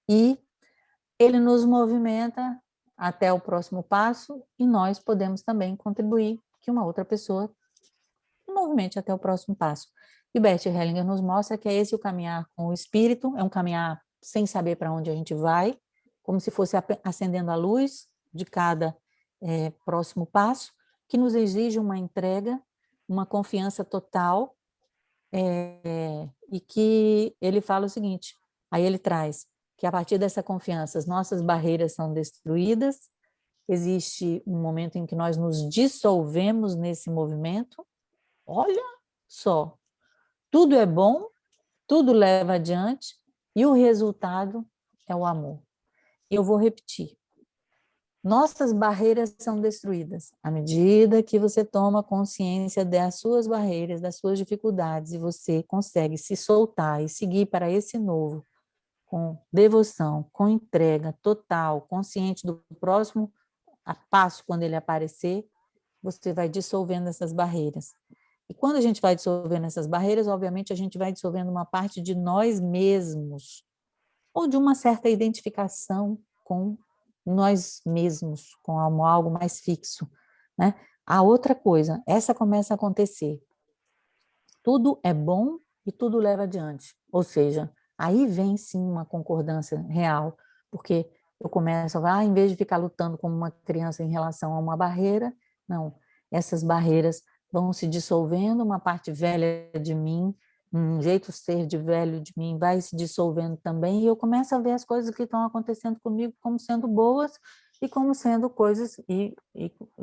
e ele nos movimenta até o próximo passo, e nós podemos também contribuir que uma outra pessoa movimente até o próximo passo. E Bert Hellinger nos mostra que é esse o caminhar com o espírito, é um caminhar sem saber para onde a gente vai, como se fosse acendendo a luz de cada próximo passo, que nos exige uma entrega, uma confiança total, e que ele fala o seguinte, aí ele traz que a partir dessa confiança as nossas barreiras são destruídas, existe um momento em que nós nos dissolvemos nesse movimento. Olha só, tudo é bom, tudo leva adiante, e o resultado é o amor. Eu vou repetir. Nossas barreiras são destruídas à medida que você toma consciência das suas barreiras, das suas dificuldades, e você consegue se soltar e seguir para esse novo, com devoção, com entrega total, consciente do próximo passo quando ele aparecer, você vai dissolvendo essas barreiras. E quando a gente vai dissolvendo essas barreiras, obviamente a gente vai dissolvendo uma parte de nós mesmos, ou de uma certa identificação com nós mesmos, com algo mais fixo, né? A outra coisa, essa começa a acontecer. Tudo é bom e tudo leva adiante. Ou seja, aí vem sim uma concordância real, porque eu começo a, em vez de ficar lutando como uma criança em relação a uma barreira, não, essas barreiras vão se dissolvendo, uma parte velha de mim, um jeito ser de velho de mim vai se dissolvendo também, e eu começo a ver as coisas que estão acontecendo comigo como sendo boas e como sendo coisas e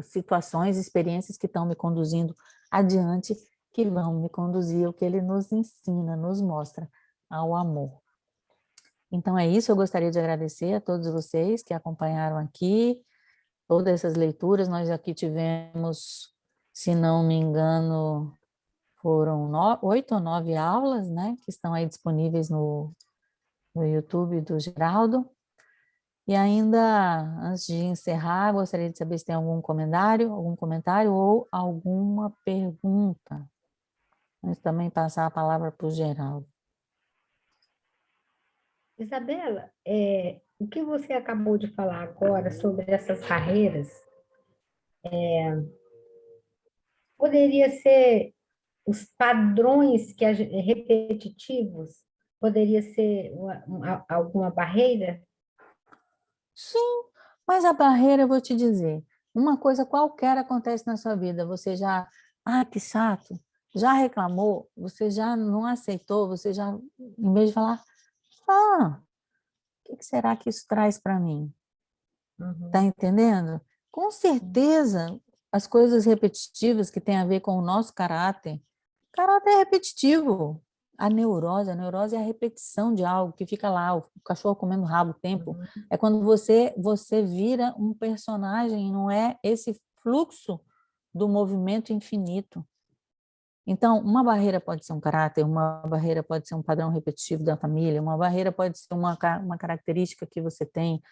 situações, experiências que estão me conduzindo adiante, que vão me conduzir ao que ele nos ensina, nos mostra, ao amor. Então é isso, eu gostaria de agradecer a todos vocês que acompanharam aqui, todas essas leituras, nós aqui tivemos, se não me engano, foram 8 ou 9 aulas, né, que estão aí disponíveis no YouTube do Geraldo. E ainda, antes de encerrar, gostaria de saber se tem algum comentário ou alguma pergunta. Mas também passar a palavra para o Geraldo. Isabela, o que você acabou de falar agora sobre essas barreiras, poderia ser os padrões repetitivos, poderia ser alguma barreira? Sim, mas a barreira, eu vou te dizer, uma coisa qualquer acontece na sua vida, você já, que chato, já reclamou, você já não aceitou, você já, em vez de falar, o que será que isso traz para mim? Tá entendendo? Com certeza, as coisas repetitivas que têm a ver com o nosso caráter é repetitivo. A neurose é a repetição de algo que fica lá, o cachorro comendo rabo o tempo. É quando você vira um personagem, não é esse fluxo do movimento infinito. Então, uma barreira pode ser um caráter, uma barreira pode ser um padrão repetitivo da família, uma barreira pode ser uma característica que você tem.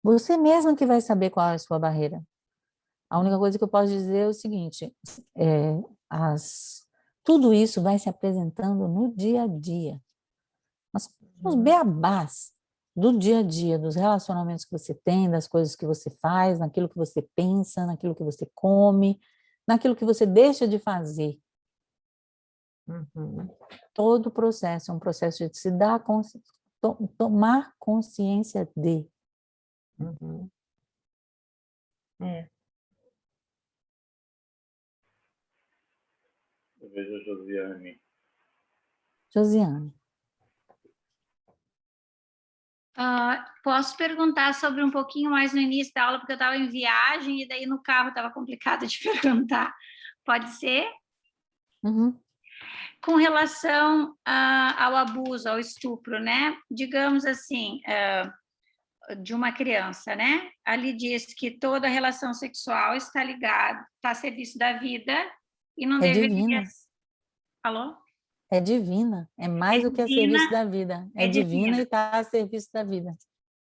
Você mesmo que vai saber qual é a sua barreira. A única coisa que eu posso dizer é o seguinte, tudo isso vai se apresentando no dia a dia. Os beabás do dia a dia, dos relacionamentos que você tem, das coisas que você faz, naquilo que você pensa, naquilo que você come, naquilo que você deixa de fazer. Todo o processo é um processo de se dar tomar consciência de. Eu vejo a Josiane. Josiane. Posso perguntar sobre um pouquinho mais no início da aula, porque eu estava em viagem e daí no carro estava complicado de perguntar. Pode ser? Com relação ao abuso, ao estupro, né? Digamos assim, de uma criança, né? Ali diz que toda relação sexual está ligada, está a serviço da vida e não deveria... Divina. Alô? É divina, é mais do que a serviço da vida. É divina e está a serviço da vida.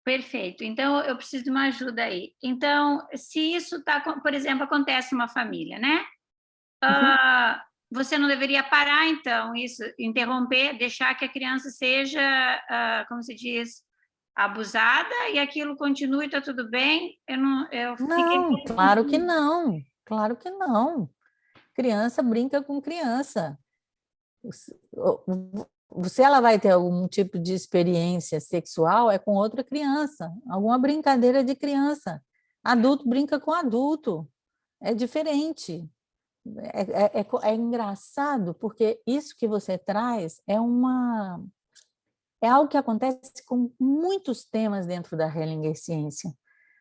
Perfeito. Então, eu preciso de uma ajuda aí. Então, se isso está, por exemplo, acontece numa família, né? Você não deveria parar, então, isso, interromper, deixar que a criança seja, como se diz, abusada e aquilo continue, está tudo bem? Não, claro que não. Claro que não. Criança brinca com criança. Se ela vai ter algum tipo de experiência sexual, é com outra criança, alguma brincadeira de criança. Adulto brinca com adulto, é diferente. É engraçado, porque isso que você traz é algo que acontece com muitos temas dentro da Hellinger Ciência.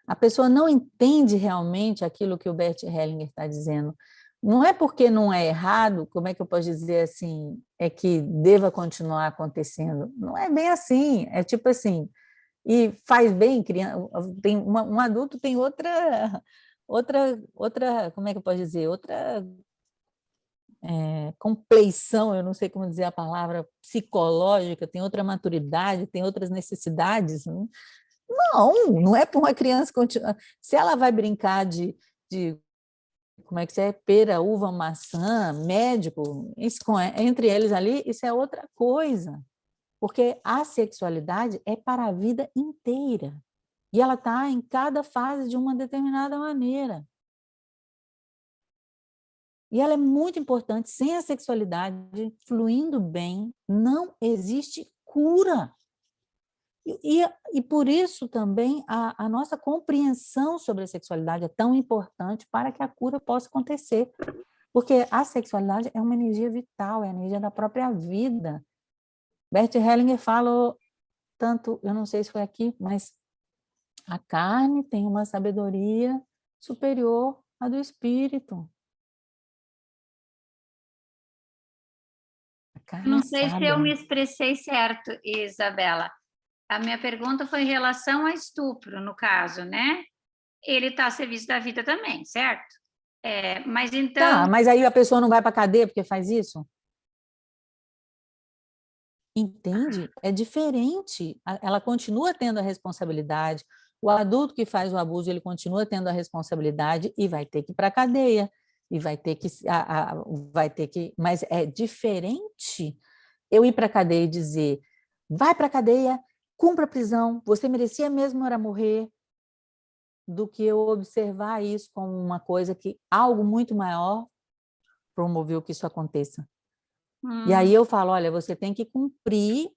A pessoa não entende realmente aquilo que o Bert Hellinger está dizendo. Não é porque não é errado, como é que eu posso dizer assim, é que deva continuar acontecendo. Não é bem assim, é tipo assim, e faz bem, tem um adulto tem outra, como é que eu posso dizer, outra compleição, eu não sei como dizer a palavra, psicológica, tem outra maturidade, tem outras necessidades. Não é para uma criança continuar. Se ela vai brincar de como é que é, pera, uva, maçã, médico, entre eles ali, isso é outra coisa. Porque a sexualidade é para a vida inteira. E ela está em cada fase de uma determinada maneira. E ela é muito importante. Sem a sexualidade fluindo bem, não existe cura. E por isso também a nossa compreensão sobre a sexualidade é tão importante para que a cura possa acontecer. Porque a sexualidade é uma energia vital, é a energia da própria vida. Bert Hellinger fala tanto, eu não sei se foi aqui, mas a carne tem uma sabedoria superior à do espírito. Não sei se eu me expressei certo, Isabela. A minha pergunta foi em relação a estupro, no caso, né? Ele está a serviço da vida também, certo? Mas então... Tá, mas aí a pessoa não vai para a cadeia porque faz isso? Entende? É diferente. Ela continua tendo a responsabilidade. O adulto que faz o abuso, ele continua tendo a responsabilidade e vai ter que ir para a cadeia. E vai ter que... Mas é diferente eu ir para a cadeia e dizer, vai para a cadeia, cumpra a prisão, você merecia mesmo era morrer, do que eu observar isso como uma coisa que algo muito maior promoveu que isso aconteça. E aí eu falo, olha, você tem que cumprir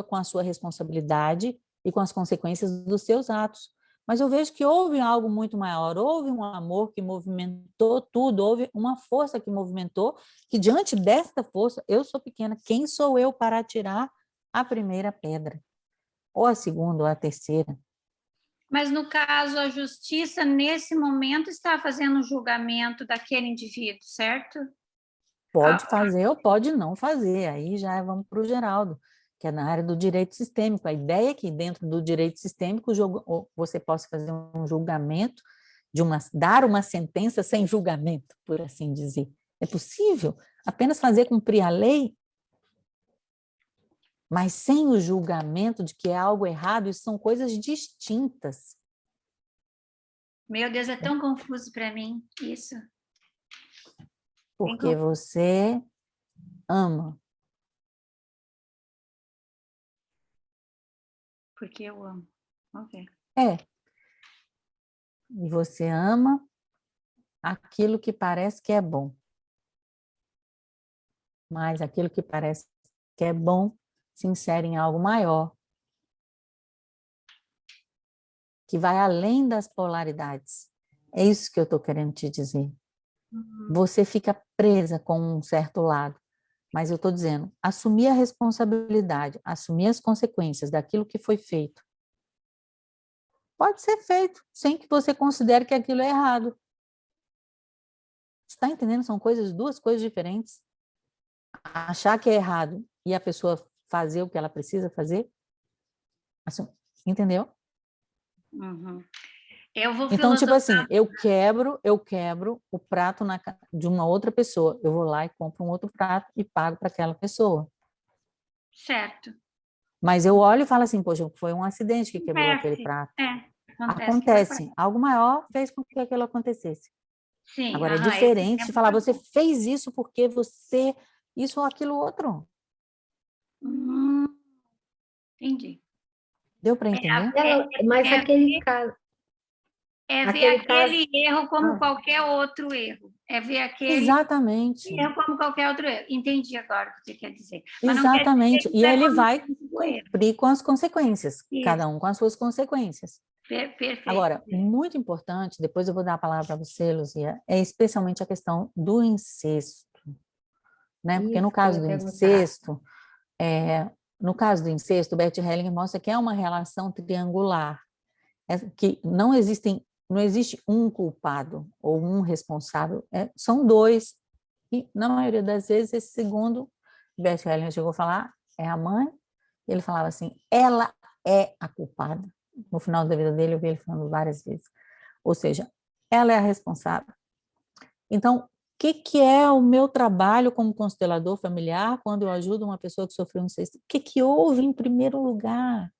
com a sua responsabilidade e com as consequências dos seus atos, Mas eu vejo que houve algo muito maior, houve um amor que movimentou tudo, houve uma força que movimentou, que diante desta força, eu sou pequena, quem sou eu para atirar a primeira pedra? Ou a segunda, ou a terceira? Mas, no caso, a justiça, nesse momento, está fazendo um julgamento daquele indivíduo, certo? Pode fazer ou pode não fazer, aí já vamos para o Geraldo, que é na área do direito sistêmico. A ideia é que dentro do direito sistêmico você possa fazer um julgamento, dar uma sentença sem julgamento, por assim dizer. É possível apenas fazer cumprir a lei, mas sem o julgamento de que é algo errado, isso são coisas distintas. Meu Deus, é tão confuso para mim isso. Porque você ama. Porque eu amo. Ok. E você ama aquilo que parece que é bom. Mas aquilo que parece que é bom se insere em algo maior, que vai além das polaridades. É isso que eu estou querendo te dizer. Você fica presa com um certo lado, mas eu estou dizendo, assumir a responsabilidade, assumir as consequências daquilo que foi feito, pode ser feito, sem que você considere que aquilo é errado. Você está entendendo? São duas coisas diferentes. Achar que é errado e a pessoa fazer o que ela precisa fazer, assim, entendeu? Uhum. Eu vou Então, tipo assim, filosofar. eu quebro o prato de uma outra pessoa. Eu vou lá e compro um outro prato e pago para aquela pessoa. Certo. Mas eu olho e falo assim, poxa, foi um acidente que quebrou aquele prato. Acontece. Algo maior fez com que aquilo acontecesse. Sim. Agora, é diferente de falar, você fez isso porque você... Isso ou aquilo outro. Entendi. Deu para entender? Mas aquele caso... É ver aquele erro como qualquer outro erro. É ver aquele Exatamente. erro como qualquer outro erro. Entendi agora o que você quer dizer. Mas exatamente. E ele vai cumprir com as consequências. Isso. Cada um com as suas consequências. Perfeito. Agora, muito importante, depois eu vou dar a palavra para você, Luzia, é especialmente a questão do incesto. Né? Porque no caso do incesto, o Bert Hellinger mostra que é uma relação triangular, que não existe um culpado ou um responsável, são dois. E, na maioria das vezes, esse segundo, Bert Hellinger chegou a falar, é a mãe. Ele falava assim, ela é a culpada. No final da vida dele, eu vi ele falando várias vezes. Ou seja, ela é a responsável. Então, o que é o meu trabalho como constelador familiar quando eu ajudo uma pessoa que sofreu um incesto? O que houve em primeiro lugar?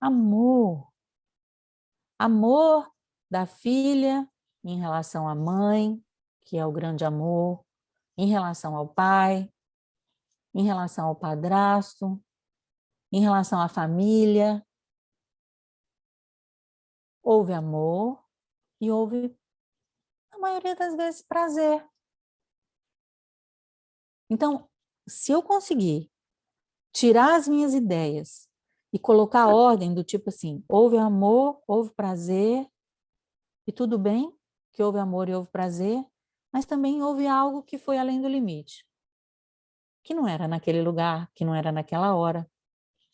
Amor. Amor da filha em relação à mãe, que é o grande amor, em relação ao pai, em relação ao padrasto, em relação à família. Houve amor e houve, na maioria das vezes, prazer. Então, se eu conseguir tirar as minhas ideias e colocar a ordem do tipo assim, houve amor, houve prazer, e tudo bem que houve amor e houve prazer, mas também houve algo que foi além do limite, que não era naquele lugar, que não era naquela hora.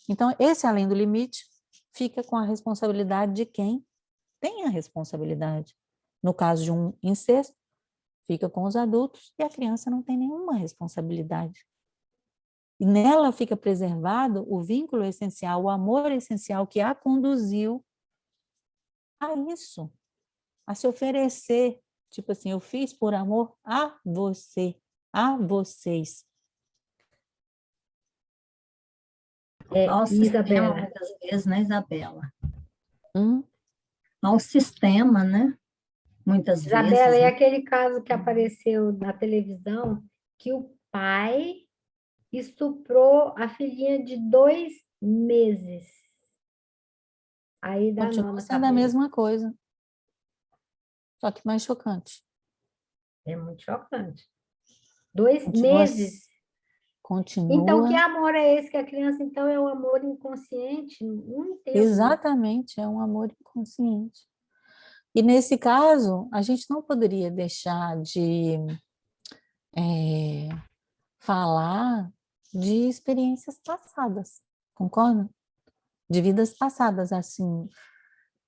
Então, esse além do limite fica com a responsabilidade de quem tem a responsabilidade. No caso de um incesto, fica com os adultos e a criança não tem nenhuma responsabilidade. E nela fica preservado o vínculo essencial, o amor essencial que a conduziu a isso, a se oferecer. Tipo assim, eu fiz por amor a você, a vocês. Ao sistema, Isabela. muitas vezes, né, Isabela? Ao sistema, né? Muitas Isabela, vezes. é Né? aquele caso que apareceu na televisão que o pai estuprou a filhinha de 2 meses. Aí dá nó Continua na sendo a cabeça. mesma coisa, só que mais chocante. É muito chocante. 2 meses. continua... Então, que amor é esse que a criança, então, é um amor inconsciente? Não entendo. Exatamente, é um amor inconsciente. E nesse caso, a gente não poderia deixar de falar de experiências passadas, concorda? De vidas passadas, assim.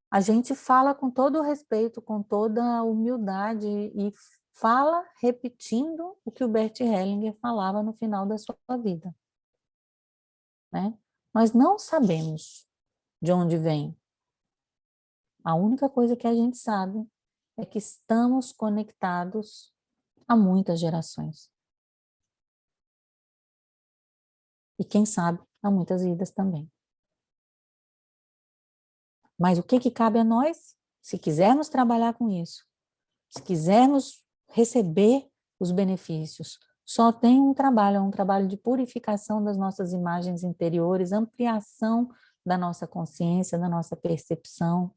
A gente fala com todo o respeito, com toda a humildade e fala repetindo o que o Bert Hellinger falava no final da sua vida, né? Nós não sabemos de onde vem. A única coisa que a gente sabe é que estamos conectados a muitas gerações. E quem sabe, a muitas vidas também. Mas o que cabe a nós? Se quisermos trabalhar com isso, se quisermos receber os benefícios, só tem um trabalho de purificação das nossas imagens interiores, ampliação da nossa consciência, da nossa percepção.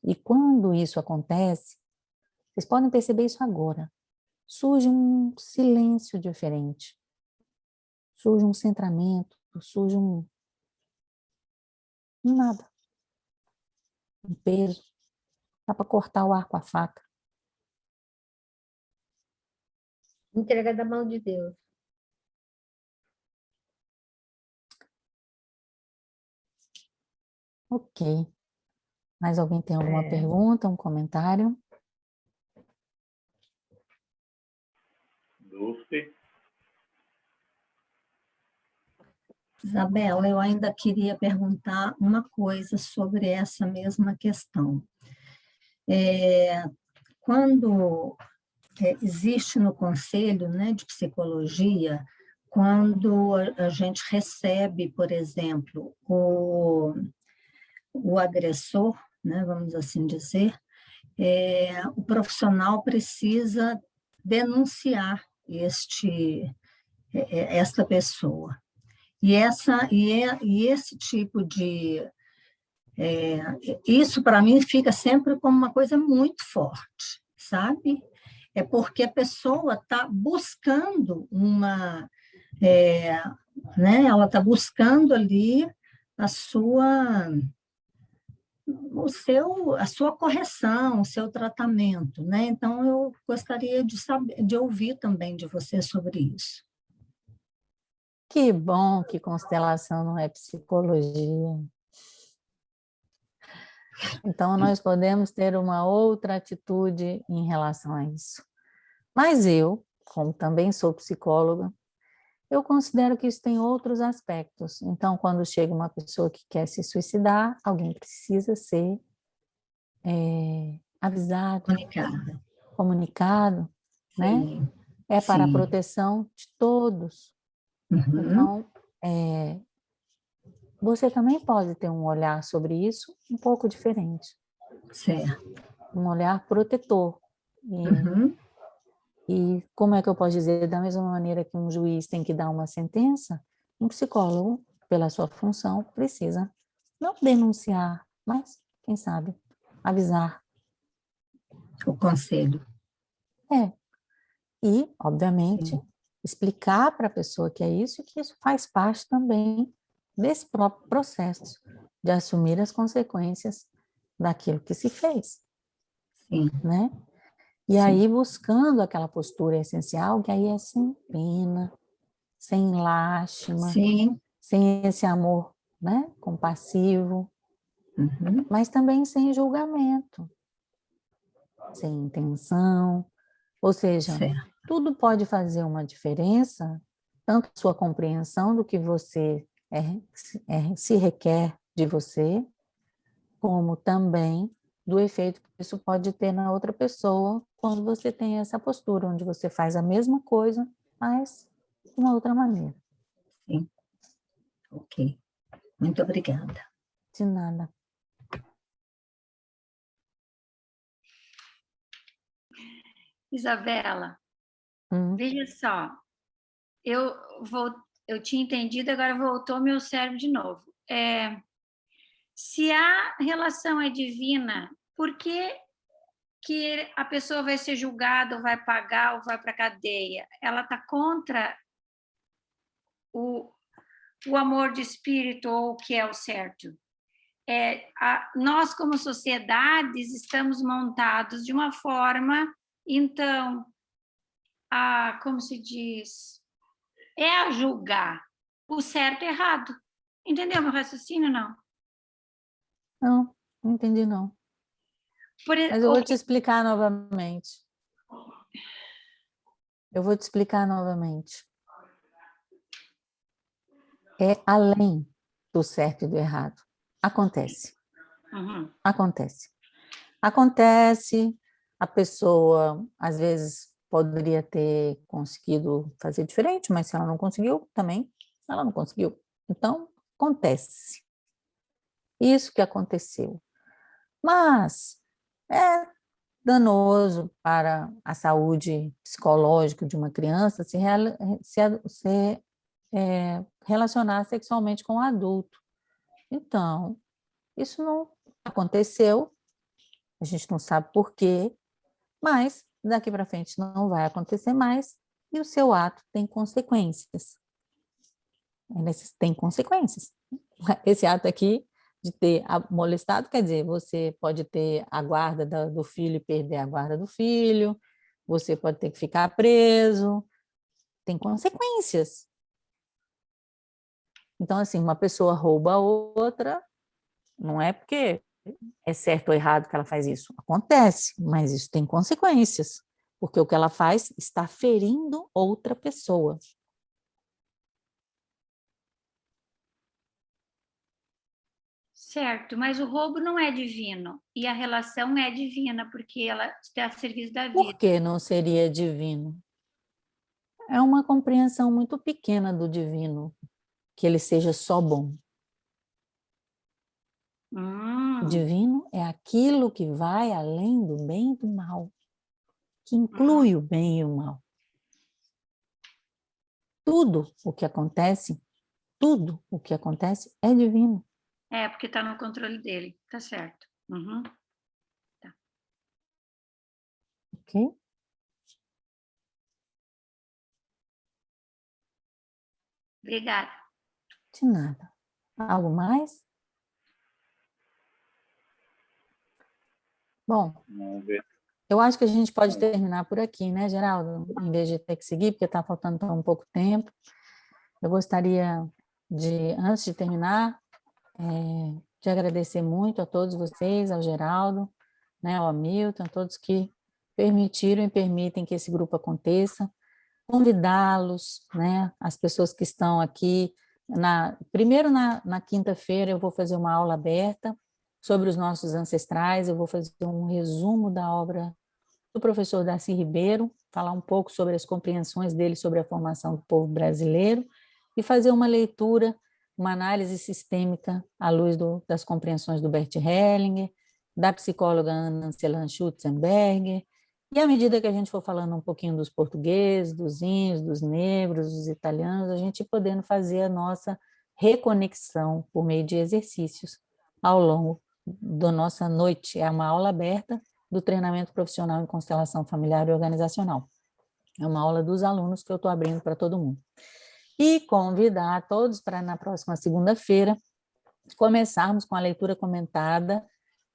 E quando isso acontece, vocês podem perceber isso agora, surge um silêncio diferente, surge um centramento, surge nada, um peso, dá para cortar o ar com a faca. Entrega da mão de Deus. Ok. Mais alguém tem alguma pergunta, um comentário? Dulce. Isabela, eu ainda queria perguntar uma coisa sobre essa mesma questão. Quando existe no Conselho, né, de Psicologia, quando a gente recebe, por exemplo, o agressor, né, vamos assim dizer, o profissional precisa denunciar esta pessoa. E esse tipo de... isso, para mim, fica sempre como uma coisa muito forte, sabe? É porque a pessoa está buscando né? Ela está buscando ali a sua correção, o seu tratamento, né? Então, eu gostaria de saber, de ouvir também de você sobre isso. Que bom que constelação não é psicologia. Então, nós podemos ter uma outra atitude em relação a isso. Mas eu, como também sou psicóloga, eu considero que isso tem outros aspectos. Então, quando chega uma pessoa que quer se suicidar, alguém precisa ser avisado, comunicado, né? É para a proteção de todos. Uhum. Então, você também pode ter um olhar sobre isso um pouco diferente. Certo. Um olhar protetor. E como é que eu posso dizer? Da mesma maneira que um juiz tem que dar uma sentença, um psicólogo, pela sua função, precisa não denunciar, mas, quem sabe, avisar. O conselho. E, obviamente, explicar para a pessoa que é isso e que isso faz parte também desse próprio processo de assumir as consequências daquilo que se fez. Né? E aí buscando aquela postura essencial, que aí é sem pena, sem lástima, sem esse amor, né, compassivo, mas também sem julgamento, sem intenção, ou seja, tudo pode fazer uma diferença, tanto sua compreensão do que você se requer de você, como também do efeito que isso pode ter na outra pessoa quando você tem essa postura, onde você faz a mesma coisa, mas de uma outra maneira. Sim. Ok. Muito obrigada. De nada. Isabela, veja só, eu tinha entendido, agora voltou meu cérebro de novo. Se a relação é divina, por que que a pessoa vai ser julgada, ou vai pagar, ou vai para a cadeia. Ela está contra o amor de espírito, ou o que é o certo. Nós, como sociedades, estamos montados de uma forma, então, como se diz, a julgar o certo e errado. Entendeu meu raciocínio, não? Não, não entendi, não. Mas eu vou te explicar novamente. É além do certo e do errado. Acontece. Uhum. Acontece. Acontece, a pessoa, às vezes, poderia ter conseguido fazer diferente, mas se ela não conseguiu, também ela não conseguiu. Então, acontece. Isso que aconteceu. Mas é danoso para a saúde psicológica de uma criança se relacionar sexualmente com um adulto. Então, isso não aconteceu, a gente não sabe por quê, mas daqui para frente não vai acontecer mais e o seu ato tem consequências. Tem consequências. Esse ato aqui de ter molestado, quer dizer, você pode ter a guarda do filho e perder a guarda do filho, você pode ter que ficar preso, tem consequências. Então, assim, uma pessoa rouba a outra, não é porque é certo ou errado que ela faz isso. Acontece, mas isso tem consequências, porque o que ela faz está ferindo outra pessoa. Certo, mas o roubo não é divino, e a relação é divina, porque ela está a serviço da vida. Por que não seria divino? É uma compreensão muito pequena do divino, que ele seja só bom. O divino é aquilo que vai além do bem e do mal, que inclui o bem e o mal. Tudo o que acontece é divino. Porque está no controle dele, tá certo. Uhum. Tá. Ok? Obrigada. De nada. Algo mais? Bom, eu acho que a gente pode terminar por aqui, né, Geraldo? Em vez de ter que seguir, porque está faltando tão pouco tempo. Eu gostaria de, antes de terminar, de agradecer muito a todos vocês, ao Geraldo, né, ao Hamilton, a todos que permitiram e permitem que esse grupo aconteça, convidá-los, né, as pessoas que estão aqui, primeiro na quinta-feira eu vou fazer uma aula aberta sobre os nossos ancestrais, eu vou fazer um resumo da obra do professor Darcy Ribeiro, falar um pouco sobre as compreensões dele sobre a formação do povo brasileiro e fazer uma leitura, uma análise sistêmica à luz das compreensões do Bert Hellinger, da psicóloga Anna Celan Schutzenberger, e à medida que a gente for falando um pouquinho dos portugueses, dos índios, dos negros, dos italianos, a gente podendo fazer a nossa reconexão por meio de exercícios ao longo da nossa noite. É uma aula aberta do treinamento profissional em constelação familiar e organizacional. É uma aula dos alunos que eu estou abrindo para todo mundo. E convidar a todos para, na próxima segunda-feira, começarmos com a leitura comentada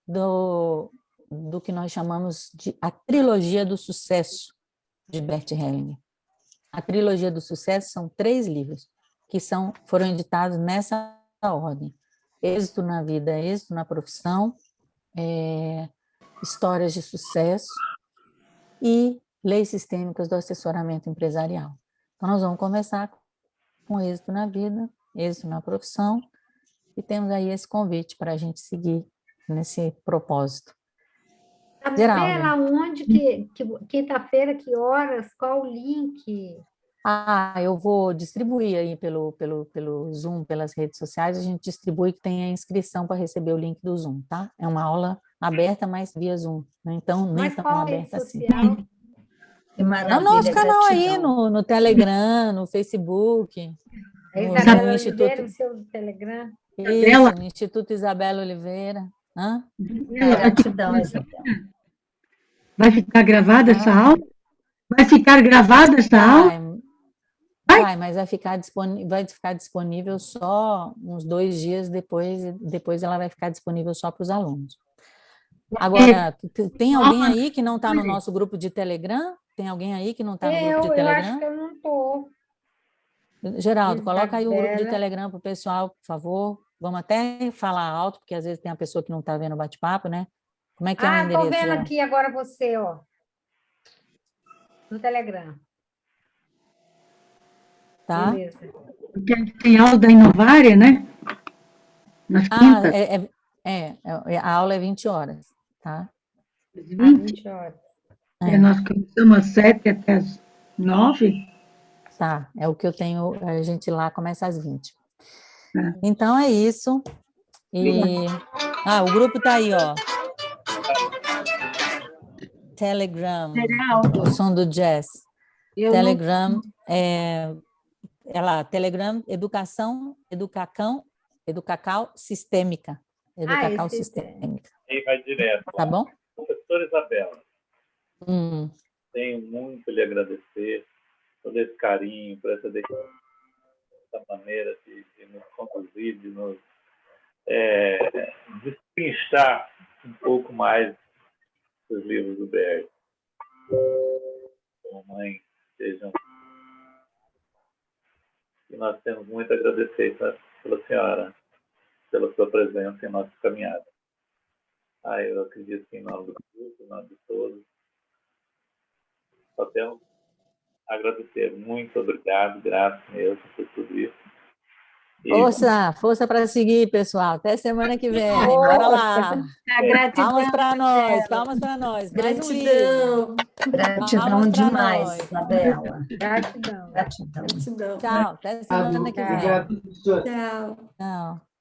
do que nós chamamos de a Trilogia do Sucesso, de Bert Hellinger. A Trilogia do Sucesso são 3 livros, que foram editados nessa ordem. Êxito na vida, êxito na profissão, histórias de sucesso e leis sistêmicas do assessoramento empresarial. Então, nós vamos começar com êxito na vida, êxito na profissão, e temos aí esse convite para a gente seguir nesse propósito. Isabela, onde quinta-feira, que horas, qual o link? Eu vou distribuir aí pelo Zoom, pelas redes sociais, a gente distribui que tem a inscrição para receber o link do Zoom, tá? É uma aula aberta, mas via Zoom, né? Então nem tão aberta assim. Que maravilha, no nosso canal aí, gratidão. no Telegram, no Facebook. Isabela Oliveira, no seu Telegram. Isso, no Instituto Isabela Oliveira. Gratidão, Isabela. Vai ficar gravada essa aula? Vai ficar gravada essa aula? Vai, mas vai ficar disponível só uns 2 dias depois ela vai ficar disponível só para os alunos. Agora, tem alguém aí que não está no nosso grupo de Telegram? Tem alguém aí que não está no grupo de Eu Telegram? acho que eu não estou. Geraldo, coloca aí o grupo de Telegram para o pessoal, por favor. Vamos até falar alto, porque às vezes tem a pessoa que não está vendo o bate-papo, né? Como é que é o endereço, Estou vendo Geraldo? aqui agora você, ó. No Telegram. Tá? Beleza. Tem aula da Inovária, né? Nas quintas. A aula é 20 horas, tá? 20 horas. Nós começamos às 7 até às 9. Tá, é o que eu tenho, a gente lá começa às 20. Tá. Então é isso. E o grupo tá aí, ó. Telegram, o som do jazz. Telegram Telegram Educação Sistêmica. Educação Sistêmica. Aí vai direto. Tá bom? Professora Isabela, tenho muito a lhe agradecer por esse carinho, por essa maneira de nos conduzir, de nos destrinchar um pouco mais dos livros do Berg. Mamãe, sejam. E nós temos muito a agradecer pela senhora, pela sua presença em nossa caminhada. Eu acredito que em nome do grupo, em nome de todos, só temos a agradecer. Muito obrigado, graças mesmo por tudo isso. Força para seguir, pessoal. Até semana que vem. Bora lá. Gratidão. Palmas para nós, palmas para nós. Gratidão. Gratidão demais, Isabela. Gratidão. Gratidão. Tchau, até semana que vem. Tchau. Tchau.